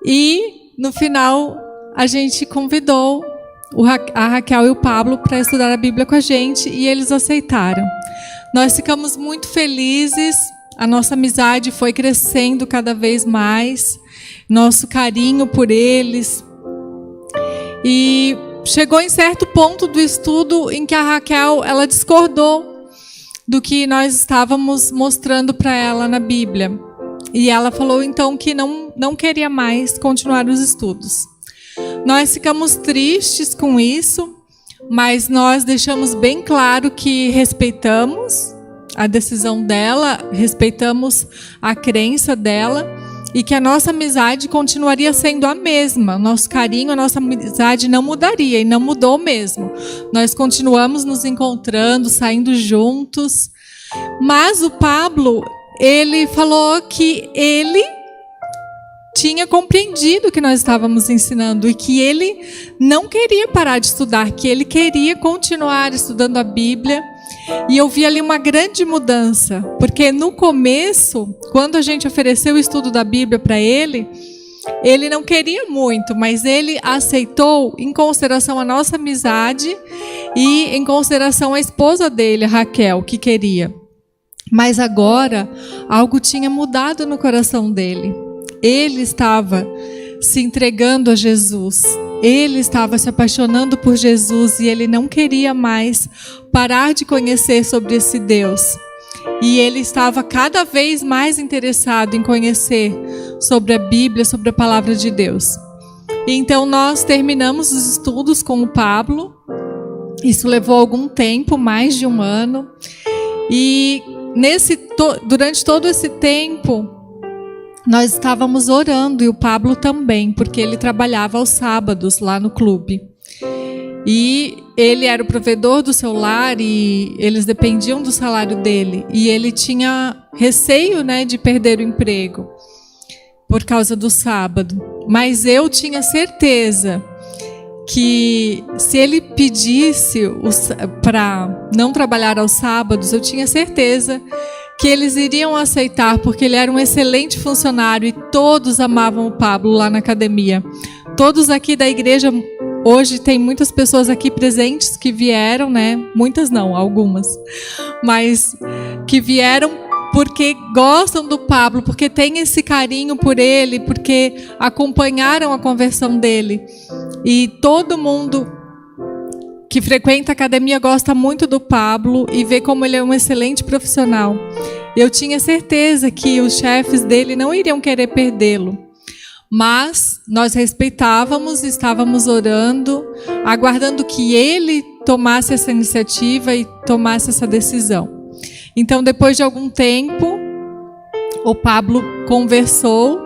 E no final a gente convidou a Raquel e o Pablo para estudar a Bíblia com a gente e eles aceitaram. Nós ficamos muito felizes, a nossa amizade foi crescendo cada vez mais, nosso carinho por eles. E chegou em certo ponto do estudo em que a Raquel ela discordou do que nós estávamos mostrando para ela na Bíblia. E ela falou então que não queria mais continuar os estudos. Nós ficamos tristes com isso, mas nós deixamos bem claro que respeitamos a decisão dela, respeitamos a crença dela e que a nossa amizade continuaria sendo a mesma. Nosso carinho, a nossa amizade não mudaria e não mudou mesmo. Nós continuamos nos encontrando, saindo juntos. Mas o Pablo, ele falou que ele tinha compreendido o que nós estávamos ensinando e que ele não queria parar de estudar, que ele queria continuar estudando a Bíblia. E eu vi ali uma grande mudança, porque no começo, quando a gente ofereceu o estudo da Bíblia para ele não queria muito, mas ele aceitou em consideração a nossa amizade e em consideração a esposa dele, a Raquel, que queria. Mas agora, algo tinha mudado no coração dele. Ele estava se entregando a Jesus. Ele estava se apaixonando por Jesus e ele não queria mais parar de conhecer sobre esse Deus. E ele estava cada vez mais interessado em conhecer sobre a Bíblia, sobre a palavra de Deus. E então nós terminamos os estudos com o Pablo Isso levou algum tempo, mais de um ano. E durante todo esse tempo, nós estávamos orando, e o Pablo também, porque ele trabalhava aos sábados lá no clube. E ele era o provedor do seu lar e eles dependiam do salário dele. E ele tinha receio, né, de perder o emprego por causa do sábado. Mas eu tinha certeza que se ele pedisse para não trabalhar aos sábados, eu tinha certeza que eles iriam aceitar, porque ele era um excelente funcionário e todos amavam o Pablo lá na academia. Todos aqui da igreja, hoje tem muitas pessoas aqui presentes que vieram, né? Muitas não, algumas, mas que vieram porque gostam do Pablo, porque têm esse carinho por ele, porque acompanharam a conversão dele. E todo mundo que frequenta a academia gosta muito do Pablo e vê como ele é um excelente profissional. Eu tinha certeza que os chefes dele não iriam querer perdê-lo. Mas nós respeitávamos, estávamos orando, aguardando que ele tomasse essa iniciativa e tomasse essa decisão. Então, depois de algum tempo, o Pablo conversou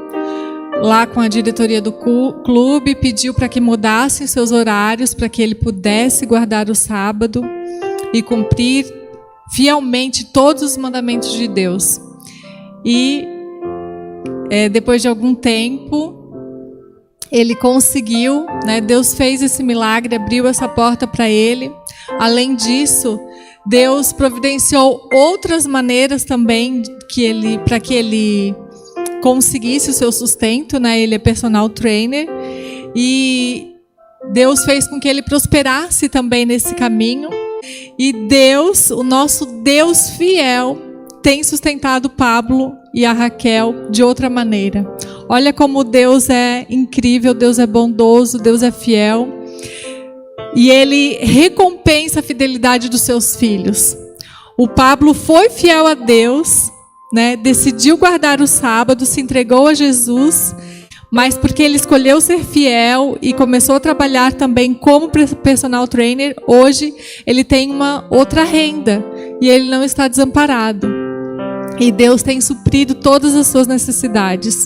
lá com a diretoria do clube, pediu para que mudassem seus horários, para que ele pudesse guardar o sábado e cumprir fielmente todos os mandamentos de Deus. E depois de algum tempo, ele conseguiu, né? Deus fez esse milagre, abriu essa porta para ele. Além disso, Deus providenciou outras maneiras também para que ele conseguisse o seu sustento, né? Ele é personal trainer e Deus fez com que ele prosperasse também nesse caminho. E Deus, o nosso Deus fiel, tem sustentado o Pablo e a Raquel de outra maneira. Olha como Deus é incrível, Deus é bondoso, Deus é fiel. E Ele recompensa a fidelidade dos seus filhos. O Pablo foi fiel a Deus, né? Decidiu guardar o sábado, se entregou a Jesus, mas porque ele escolheu ser fiel e começou a trabalhar também como personal trainer, hoje ele tem uma outra renda e ele não está desamparado. E Deus tem suprido todas as suas necessidades.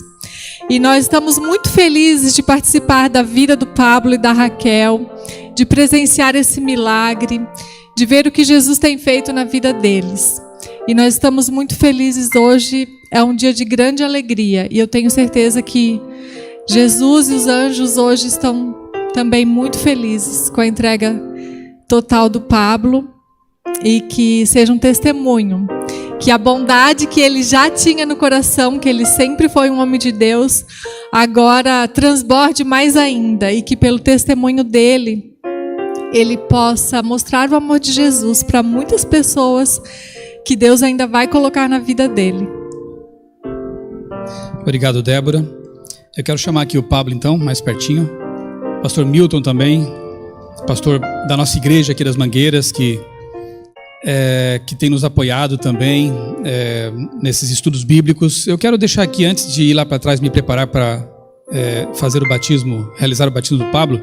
E nós estamos muito felizes de participar da vida do Pablo e da Raquel, de presenciar esse milagre, de ver o que Jesus tem feito na vida deles. E nós estamos muito felizes hoje, é um dia de grande alegria. E eu tenho certeza que Jesus e os anjos hoje estão também muito felizes com a entrega total do Pablo e que seja um testemunho. Que a bondade que ele já tinha no coração, que ele sempre foi um homem de Deus, agora transborde mais ainda e que pelo testemunho dele, ele possa mostrar o amor de Jesus para muitas pessoas que Deus ainda vai colocar na vida dele. Obrigado, Débora. Eu quero chamar aqui o Pablo, então, mais pertinho. Pastor Milton também, pastor da nossa igreja aqui das Mangueiras, que tem nos apoiado também nesses estudos bíblicos. Eu quero deixar aqui, antes de ir lá para trás, me preparar para fazer o batismo, realizar o batismo do Pablo,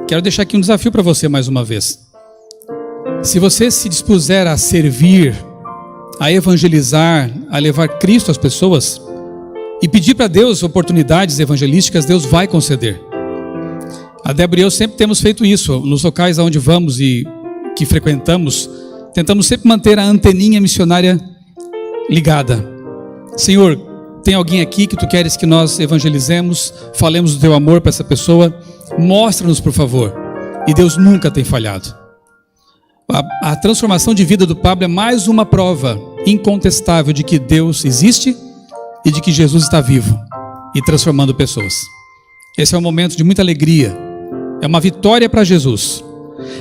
quero deixar aqui um desafio para você mais uma vez. Se você se dispuser a servir, a evangelizar, a levar Cristo às pessoas e pedir para Deus oportunidades evangelísticas, Deus vai conceder. A Débora e eu sempre temos feito isso, nos locais onde vamos e que frequentamos, tentamos sempre manter a anteninha missionária ligada. Senhor, tem alguém aqui que tu queres que nós evangelizemos, falemos do teu amor para essa pessoa, mostra-nos, por favor. E Deus nunca tem falhado. A transformação de vida do Pablo é mais uma prova incontestável de que Deus existe e de que Jesus está vivo e transformando pessoas. Esse é um momento de muita alegria, é uma vitória para Jesus.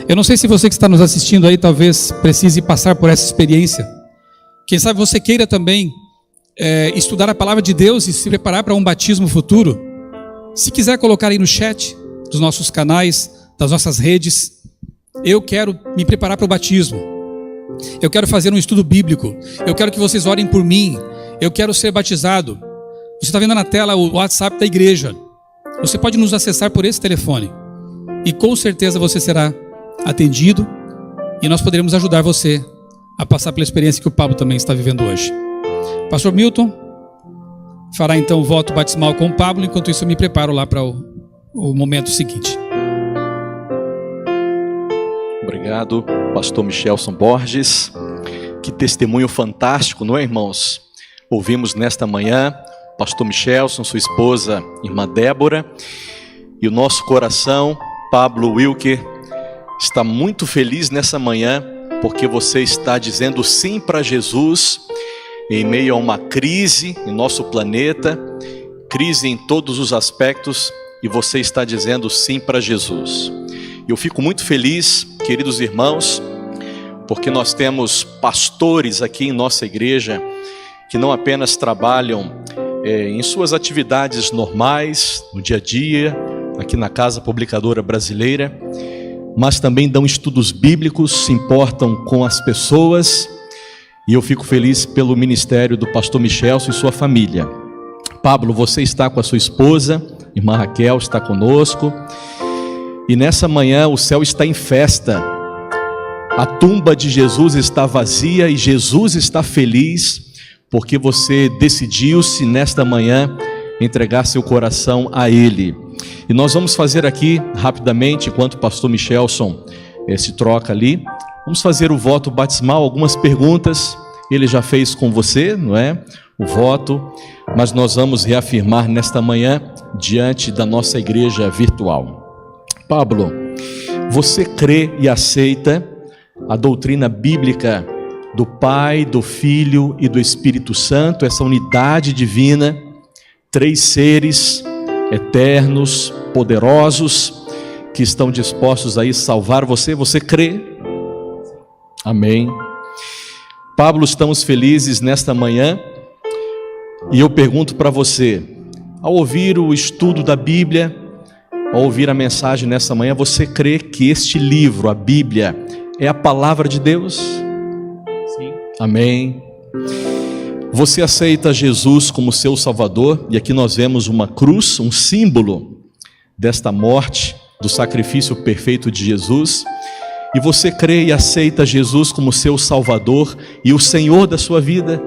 Eu não sei se você que está nos assistindo aí talvez precise passar por essa experiência. Quem sabe você queira também estudar a palavra de Deus e se preparar para um batismo futuro. Se quiser colocar aí no chat dos nossos canais, das nossas redes, eu quero me preparar para o batismo. Eu quero fazer um estudo bíblico. Eu quero que vocês orem por mim. Eu quero ser batizado. Você está vendo na tela o WhatsApp da igreja. Você pode nos acessar por esse telefone. E com certeza você será atendido, e nós poderemos ajudar você a passar pela experiência que o Pablo também está vivendo hoje. Pastor Milton fará então o voto batismal com o Pablo, enquanto isso eu me preparo lá para o momento seguinte. Obrigado, pastor Michelson Borges. Que testemunho fantástico, não é, irmãos? Ouvimos nesta manhã pastor Michelson, sua esposa, irmã Débora, e o nosso coração, Pablo Wilker, está muito feliz nessa manhã, porque você está dizendo sim para Jesus em meio a uma crise em nosso planeta, crise em todos os aspectos, e você está dizendo sim para Jesus. Eu fico muito feliz, queridos irmãos, porque nós temos pastores aqui em nossa igreja que não apenas trabalham em suas atividades normais, no dia a dia, aqui na Casa Publicadora Brasileira, mas também dão estudos bíblicos, se importam com as pessoas, e eu fico feliz pelo ministério do pastor Michelson e sua família. Pablo, você está com a sua esposa, irmã Raquel está conosco, e nessa manhã o céu está em festa. A tumba de Jesus está vazia e Jesus está feliz, porque você decidiu-se nesta manhã entregar seu coração a Ele. E nós vamos fazer aqui, rapidamente, enquanto o pastor Michelson se troca ali, vamos fazer o voto batismal, algumas perguntas, ele já fez com você, não é? O voto, mas nós vamos reafirmar nesta manhã, diante da nossa igreja virtual. Pablo, você crê e aceita a doutrina bíblica do Pai, do Filho e do Espírito Santo, essa unidade divina, três seres eternos, poderosos, que estão dispostos a ir salvar você? Você crê? Amém. Pablo, estamos felizes nesta manhã, e eu pergunto para você, ao ouvir o estudo da Bíblia, ao ouvir a mensagem nessa manhã, você crê que este livro, a Bíblia, é a palavra de Deus? Sim. Amém. Você aceita Jesus como seu Salvador? E aqui nós vemos uma cruz, um símbolo desta morte, do sacrifício perfeito de Jesus. E você crê e aceita Jesus como seu Salvador e o Senhor da sua vida?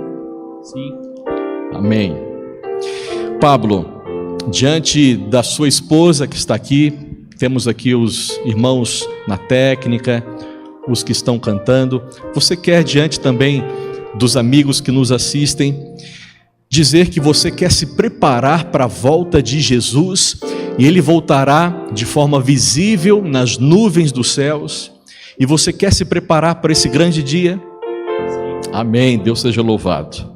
Sim. Amém. Pablo, diante da sua esposa que está aqui, temos aqui os irmãos na técnica, os que estão cantando. Você quer, diante também dos amigos que nos assistem, dizer que você quer se preparar para a volta de Jesus, e Ele voltará de forma visível nas nuvens dos céus, e você quer se preparar para esse grande dia? Amém, Deus seja louvado.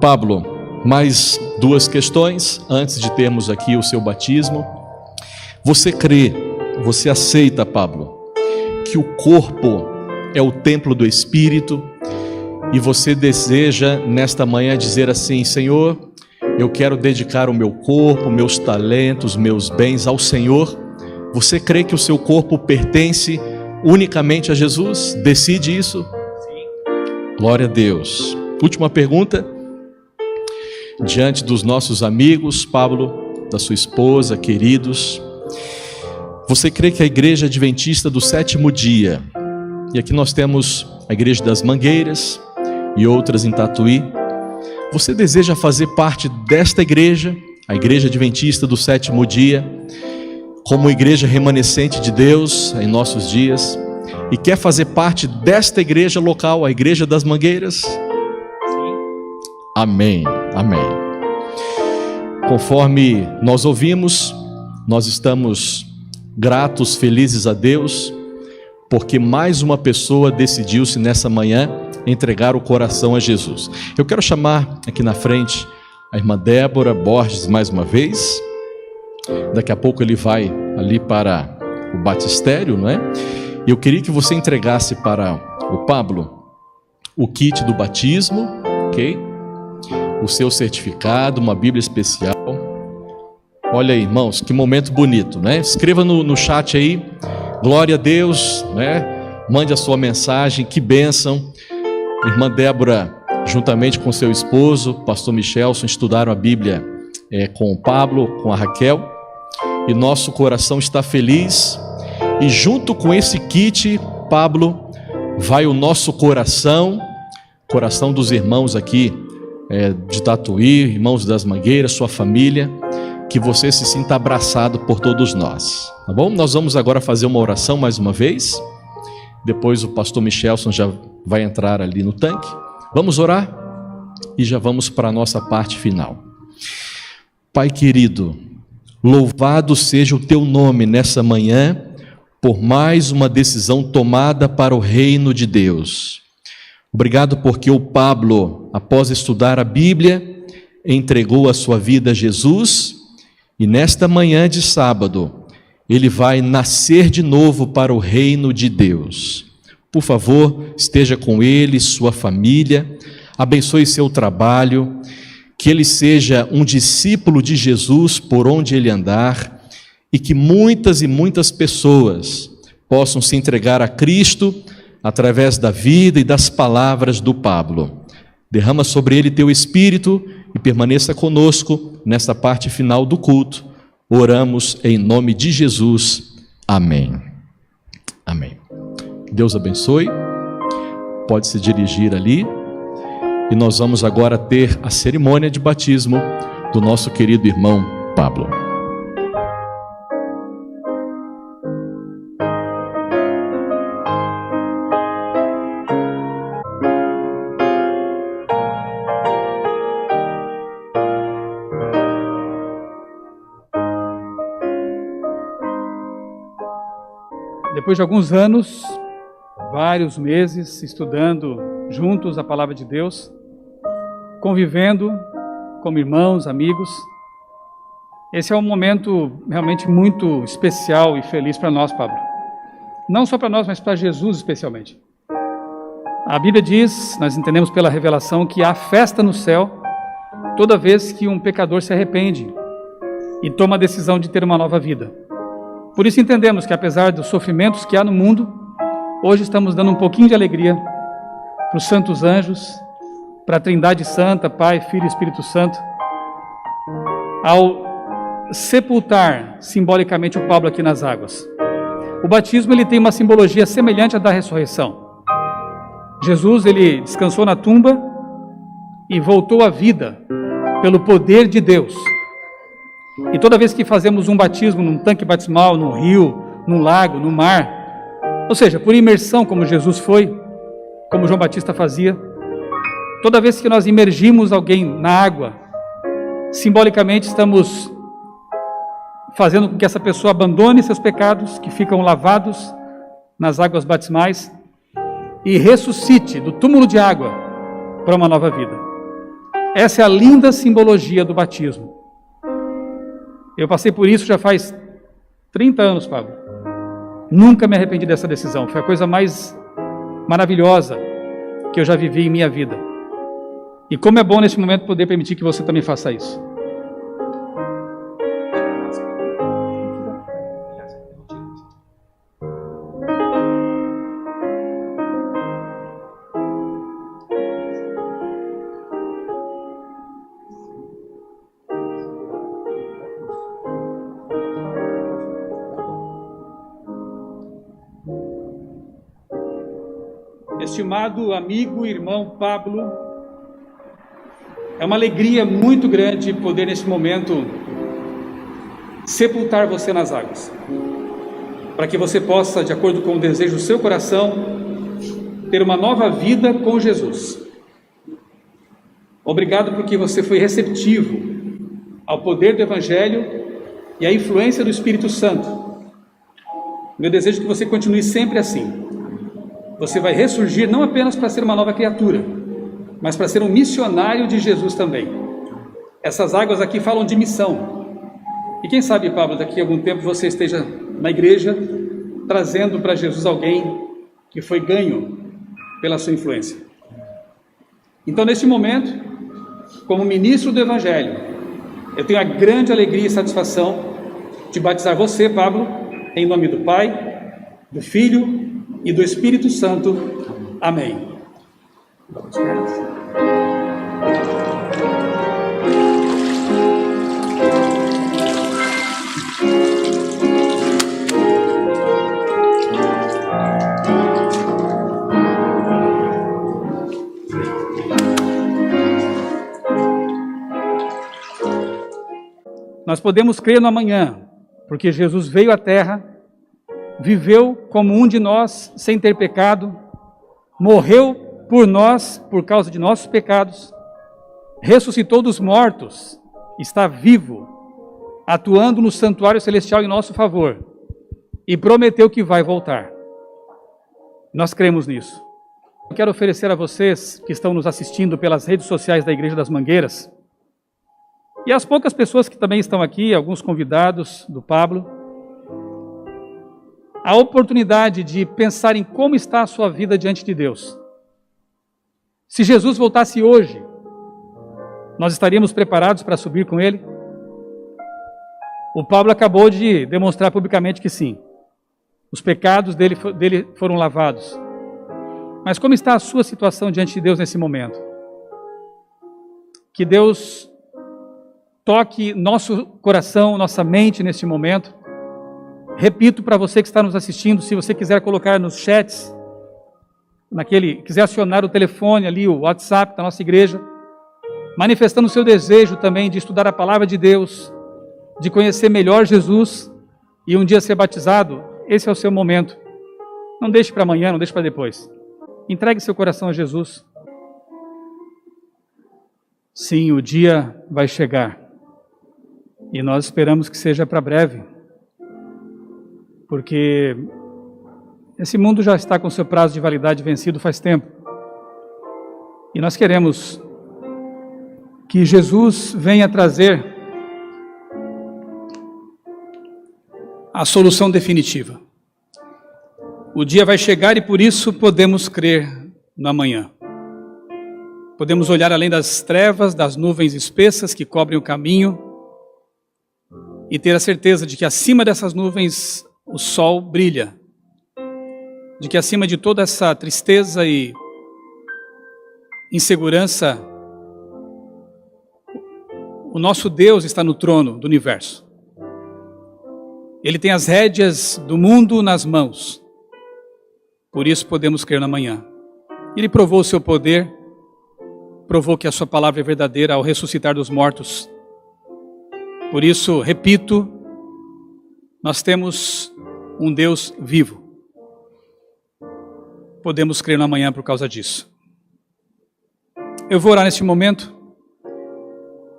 Pablo, mais duas questões, antes de termos aqui o seu batismo. Você crê, você aceita, Pablo, que o corpo é o templo do Espírito, e você deseja nesta manhã dizer assim: Senhor, eu quero dedicar o meu corpo, meus talentos, meus bens ao Senhor? Você crê que o seu corpo pertence unicamente a Jesus? Decide isso? Sim. Glória a Deus. Última pergunta. Diante dos nossos amigos, Pablo, da sua esposa, queridos, você crê que a Igreja Adventista do Sétimo Dia, e aqui nós temos a Igreja das Mangueiras e outras em Tatuí, você deseja fazer parte desta igreja, a Igreja Adventista do Sétimo Dia, como igreja remanescente de Deus em nossos dias, e quer fazer parte desta igreja local, a Igreja das Mangueiras? Sim. Amém, amém. Conforme nós ouvimos, nós estamos gratos, felizes a Deus, porque mais uma pessoa decidiu-se nessa manhã entregar o coração a Jesus. Eu quero chamar aqui na frente a irmã Débora Borges mais uma vez. Daqui a pouco ele vai ali para o batistério, não é? Eu queria que você entregasse para o Pablo o kit do batismo, ok? O seu certificado, uma Bíblia especial. Olha aí, irmãos, que momento bonito, né? Escreva no chat aí, glória a Deus, né? Mande a sua mensagem, que bênção. Irmã Débora, juntamente com seu esposo, pastor Michelson, estudaram a Bíblia com o Pablo, com a Raquel, e nosso coração está feliz. E junto com esse kit, Pablo, vai o nosso coração dos irmãos aqui de Tatuí, irmãos das Mangueiras, sua família, que você se sinta abraçado por todos nós, tá bom? Nós vamos agora fazer uma oração mais uma vez, depois o pastor Michelson já vai entrar ali no tanque. Vamos orar e já vamos para a nossa parte final. Pai querido, louvado seja o teu nome nessa manhã, por mais uma decisão tomada para o reino de Deus. Obrigado porque o Pablo, após estudar a Bíblia, entregou a sua vida a Jesus, e nesta manhã de sábado, ele vai nascer de novo para o reino de Deus. Por favor, esteja com ele, sua família, abençoe seu trabalho, que ele seja um discípulo de Jesus por onde ele andar, e que muitas e muitas pessoas possam se entregar a Cristo através da vida e das palavras do Pablo. Derrama sobre ele teu Espírito e permaneça conosco nesta parte final do culto. Oramos em nome de Jesus. Amém. Amém. Deus abençoe. Pode se dirigir ali. E nós vamos agora ter a cerimônia de batismo do nosso querido irmão Pablo. Depois de alguns anos, vários meses estudando juntos a palavra de Deus, convivendo como irmãos, amigos, esse é um momento realmente muito especial e feliz para nós, Pablo. Não só para nós, mas para Jesus especialmente. A Bíblia diz, nós entendemos pela revelação, que há festa no céu toda vez que um pecador se arrepende e toma a decisão de ter uma nova vida. Por isso entendemos que, apesar dos sofrimentos que há no mundo, hoje estamos dando um pouquinho de alegria para os santos anjos, para a Trindade Santa, Pai, Filho e Espírito Santo, ao sepultar simbolicamente o Pablo aqui nas águas. O batismo ele tem uma simbologia semelhante à da ressurreição. Jesus ele descansou na tumba e voltou à vida pelo poder de Deus. E toda vez que fazemos um batismo num tanque batismal, num rio, num lago, no mar, ou seja, por imersão como Jesus foi, como João Batista fazia, toda vez que nós imergimos alguém na água, simbolicamente estamos fazendo com que essa pessoa abandone seus pecados, que ficam lavados nas águas batismais, e ressuscite do túmulo de água para uma nova vida. Essa é a linda simbologia do batismo. Eu passei por isso já faz 30 anos, Pablo. Nunca me arrependi dessa decisão. Foi a coisa mais maravilhosa que eu já vivi em minha vida. E como é bom nesse momento poder permitir que você também faça isso. Estimado amigo e irmão Pablo, é uma alegria muito grande poder nesse momento sepultar você nas águas, para que você possa, de acordo com o desejo do seu coração, ter uma nova vida com Jesus. Obrigado porque você foi receptivo ao poder do Evangelho e à influência do Espírito Santo. Meu desejo é que você continue sempre assim. Você vai ressurgir não apenas para ser uma nova criatura, mas para ser um missionário de Jesus também. Essas águas aqui falam de missão. E quem sabe, Pablo, daqui a algum tempo você esteja na igreja trazendo para Jesus alguém que foi ganho pela sua influência. Então, neste momento, como ministro do Evangelho, eu tenho a grande alegria e satisfação de batizar você, Pablo, em nome do Pai, do Filho e do Espírito Santo. Amém. Nós podemos crer no amanhã, porque Jesus veio à terra, viveu como um de nós, sem ter pecado, morreu por nós, por causa de nossos pecados, ressuscitou dos mortos, está vivo, atuando no santuário celestial em nosso favor, e prometeu que vai voltar. Nós cremos nisso. Eu quero oferecer a vocês que estão nos assistindo pelas redes sociais da Igreja das Mangueiras, e as poucas pessoas que também estão aqui, alguns convidados do Pablo, a oportunidade de pensar em como está a sua vida diante de Deus. Se Jesus voltasse hoje, nós estaríamos preparados para subir com Ele? O Pablo acabou de demonstrar publicamente que sim. Os pecados dele foram lavados. Mas como está a sua situação diante de Deus nesse momento? Que Deus toque nosso coração, nossa mente neste momento. Repito para você que está nos assistindo, se você quiser colocar nos chats, quiser acionar o telefone ali, o WhatsApp da nossa igreja, manifestando o seu desejo também de estudar a palavra de Deus, de conhecer melhor Jesus e um dia ser batizado, esse é o seu momento. Não deixe para amanhã, não deixe para depois. Entregue seu coração a Jesus. Sim, o dia vai chegar. E nós esperamos que seja para breve. Porque esse mundo já está com seu prazo de validade vencido faz tempo. E nós queremos que Jesus venha trazer a solução definitiva. O dia vai chegar e por isso podemos crer no amanhã. Podemos olhar além das trevas, das nuvens espessas que cobrem o caminho e ter a certeza de que acima dessas nuvens o sol brilha, de que acima de toda essa tristeza e insegurança, o nosso Deus está no trono do universo. Ele tem as rédeas do mundo nas mãos. Por isso podemos crer no amanhã. Ele provou o seu poder, provou que a sua palavra é verdadeira ao ressuscitar dos mortos. Por isso, repito, nós temos um Deus vivo. Podemos crer no amanhã por causa disso. Eu vou orar neste momento.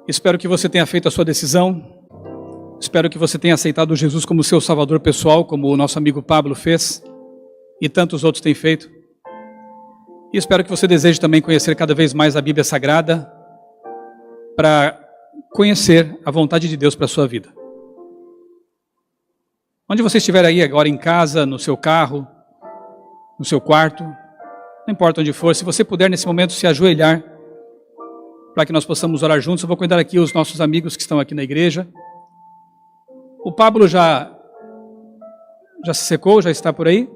Espero que você tenha feito a sua decisão. Espero que você tenha aceitado Jesus como seu salvador pessoal, como o nosso amigo Pablo fez e tantos outros têm feito. E espero que você deseje também conhecer cada vez mais a Bíblia Sagrada para conhecer a vontade de Deus para a sua vida. Onde você estiver aí agora, em casa, no seu carro, no seu quarto, não importa onde for, se você puder nesse momento se ajoelhar para que nós possamos orar juntos. Eu vou convidar aqui os nossos amigos que estão aqui na igreja. O Pablo já se secou, já está por aí.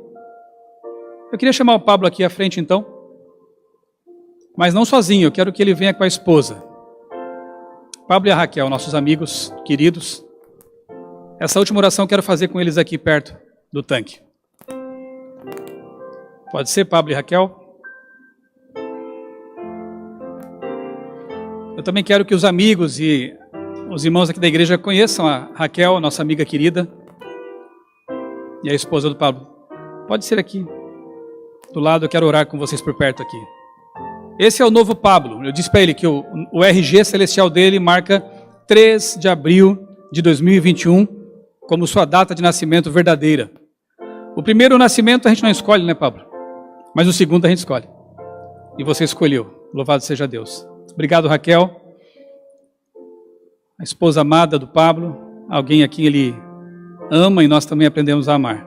Eu queria chamar o Pablo aqui à frente então, mas não sozinho, eu quero que ele venha com a esposa. Pablo e a Raquel, nossos amigos queridos. Essa última oração eu quero fazer com eles aqui perto do tanque. Pode ser, Pablo e Raquel? Eu também quero que os amigos e os irmãos aqui da igreja conheçam a Raquel, a nossa amiga querida, e a esposa do Pablo. Pode ser aqui, do lado, eu quero orar com vocês por perto aqui. Esse é o novo Pablo. Eu disse para ele que o RG celestial dele marca 3 de abril de 2021 como sua data de nascimento verdadeira. O primeiro nascimento a gente não escolhe, né, Pablo? Mas o segundo a gente escolhe. E você escolheu. Louvado seja Deus. Obrigado, Raquel. A esposa amada do Pablo. Alguém aqui ele ama e nós também aprendemos a amar.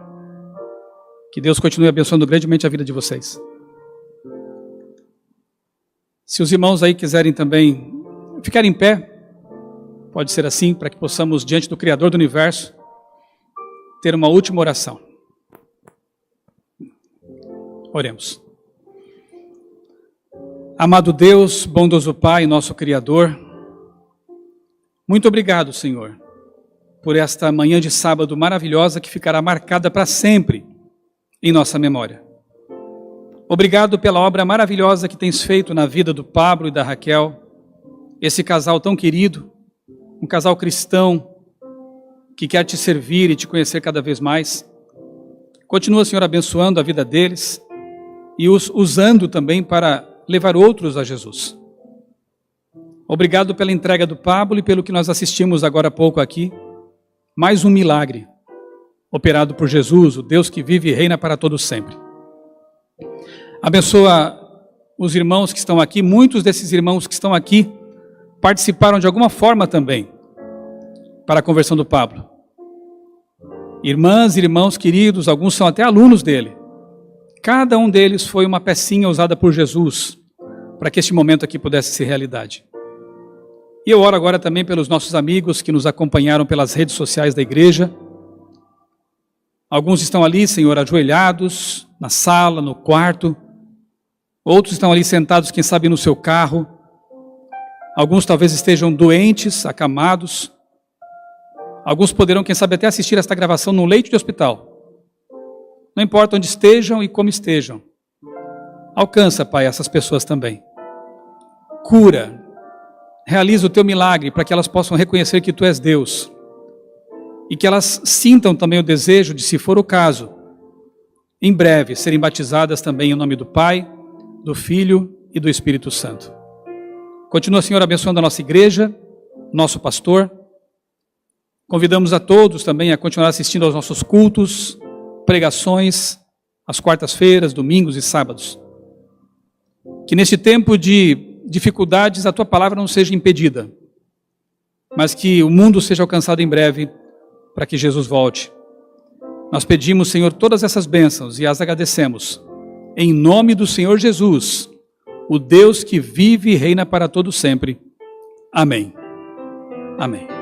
Que Deus continue abençoando grandemente a vida de vocês. Se os irmãos aí quiserem também ficar em pé, pode ser assim, para que possamos, diante do Criador do Universo, ter uma última oração. Oremos. Amado Deus, bondoso Pai, nosso Criador, muito obrigado, Senhor, por esta manhã de sábado maravilhosa que ficará marcada para sempre em nossa memória. Obrigado pela obra maravilhosa que tens feito na vida do Pablo e da Raquel, esse casal tão querido, um casal cristão, que quer te servir e te conhecer cada vez mais. Continua, Senhor, abençoando a vida deles e os usando também para levar outros a Jesus. Obrigado pela entrega do Pablo e pelo que nós assistimos agora há pouco aqui. Mais um milagre operado por Jesus, o Deus que vive e reina para todos sempre. Abençoa os irmãos que estão aqui. Muitos desses irmãos que estão aqui participaram de alguma forma também para a conversão do Pablo. Irmãs e irmãos queridos, alguns são até alunos dele. Cada um deles foi uma pecinha usada por Jesus para que este momento aqui pudesse ser realidade. E eu oro agora também pelos nossos amigos que nos acompanharam pelas redes sociais da igreja. Alguns estão ali, Senhor, ajoelhados, na sala, no quarto. Outros estão ali sentados, quem sabe, no seu carro. Alguns talvez estejam doentes, acamados. Alguns poderão, quem sabe, até assistir esta gravação no leito de hospital. Não importa onde estejam e como estejam. Alcança, Pai, essas pessoas também. Cura. Realiza o teu milagre para que elas possam reconhecer que tu és Deus. E que elas sintam também o desejo de, se for o caso, em breve serem batizadas também em nome do Pai, do Filho e do Espírito Santo. Continua, Senhor, abençoando a nossa igreja, nosso pastor. Convidamos a todos também a continuar assistindo aos nossos cultos, pregações, às quartas-feiras, domingos e sábados. Que neste tempo de dificuldades a tua palavra não seja impedida, mas que o mundo seja alcançado em breve para que Jesus volte. Nós pedimos, Senhor, todas essas bênçãos e as agradecemos. Em nome do Senhor Jesus, o Deus que vive e reina para todo sempre. Amém. Amém.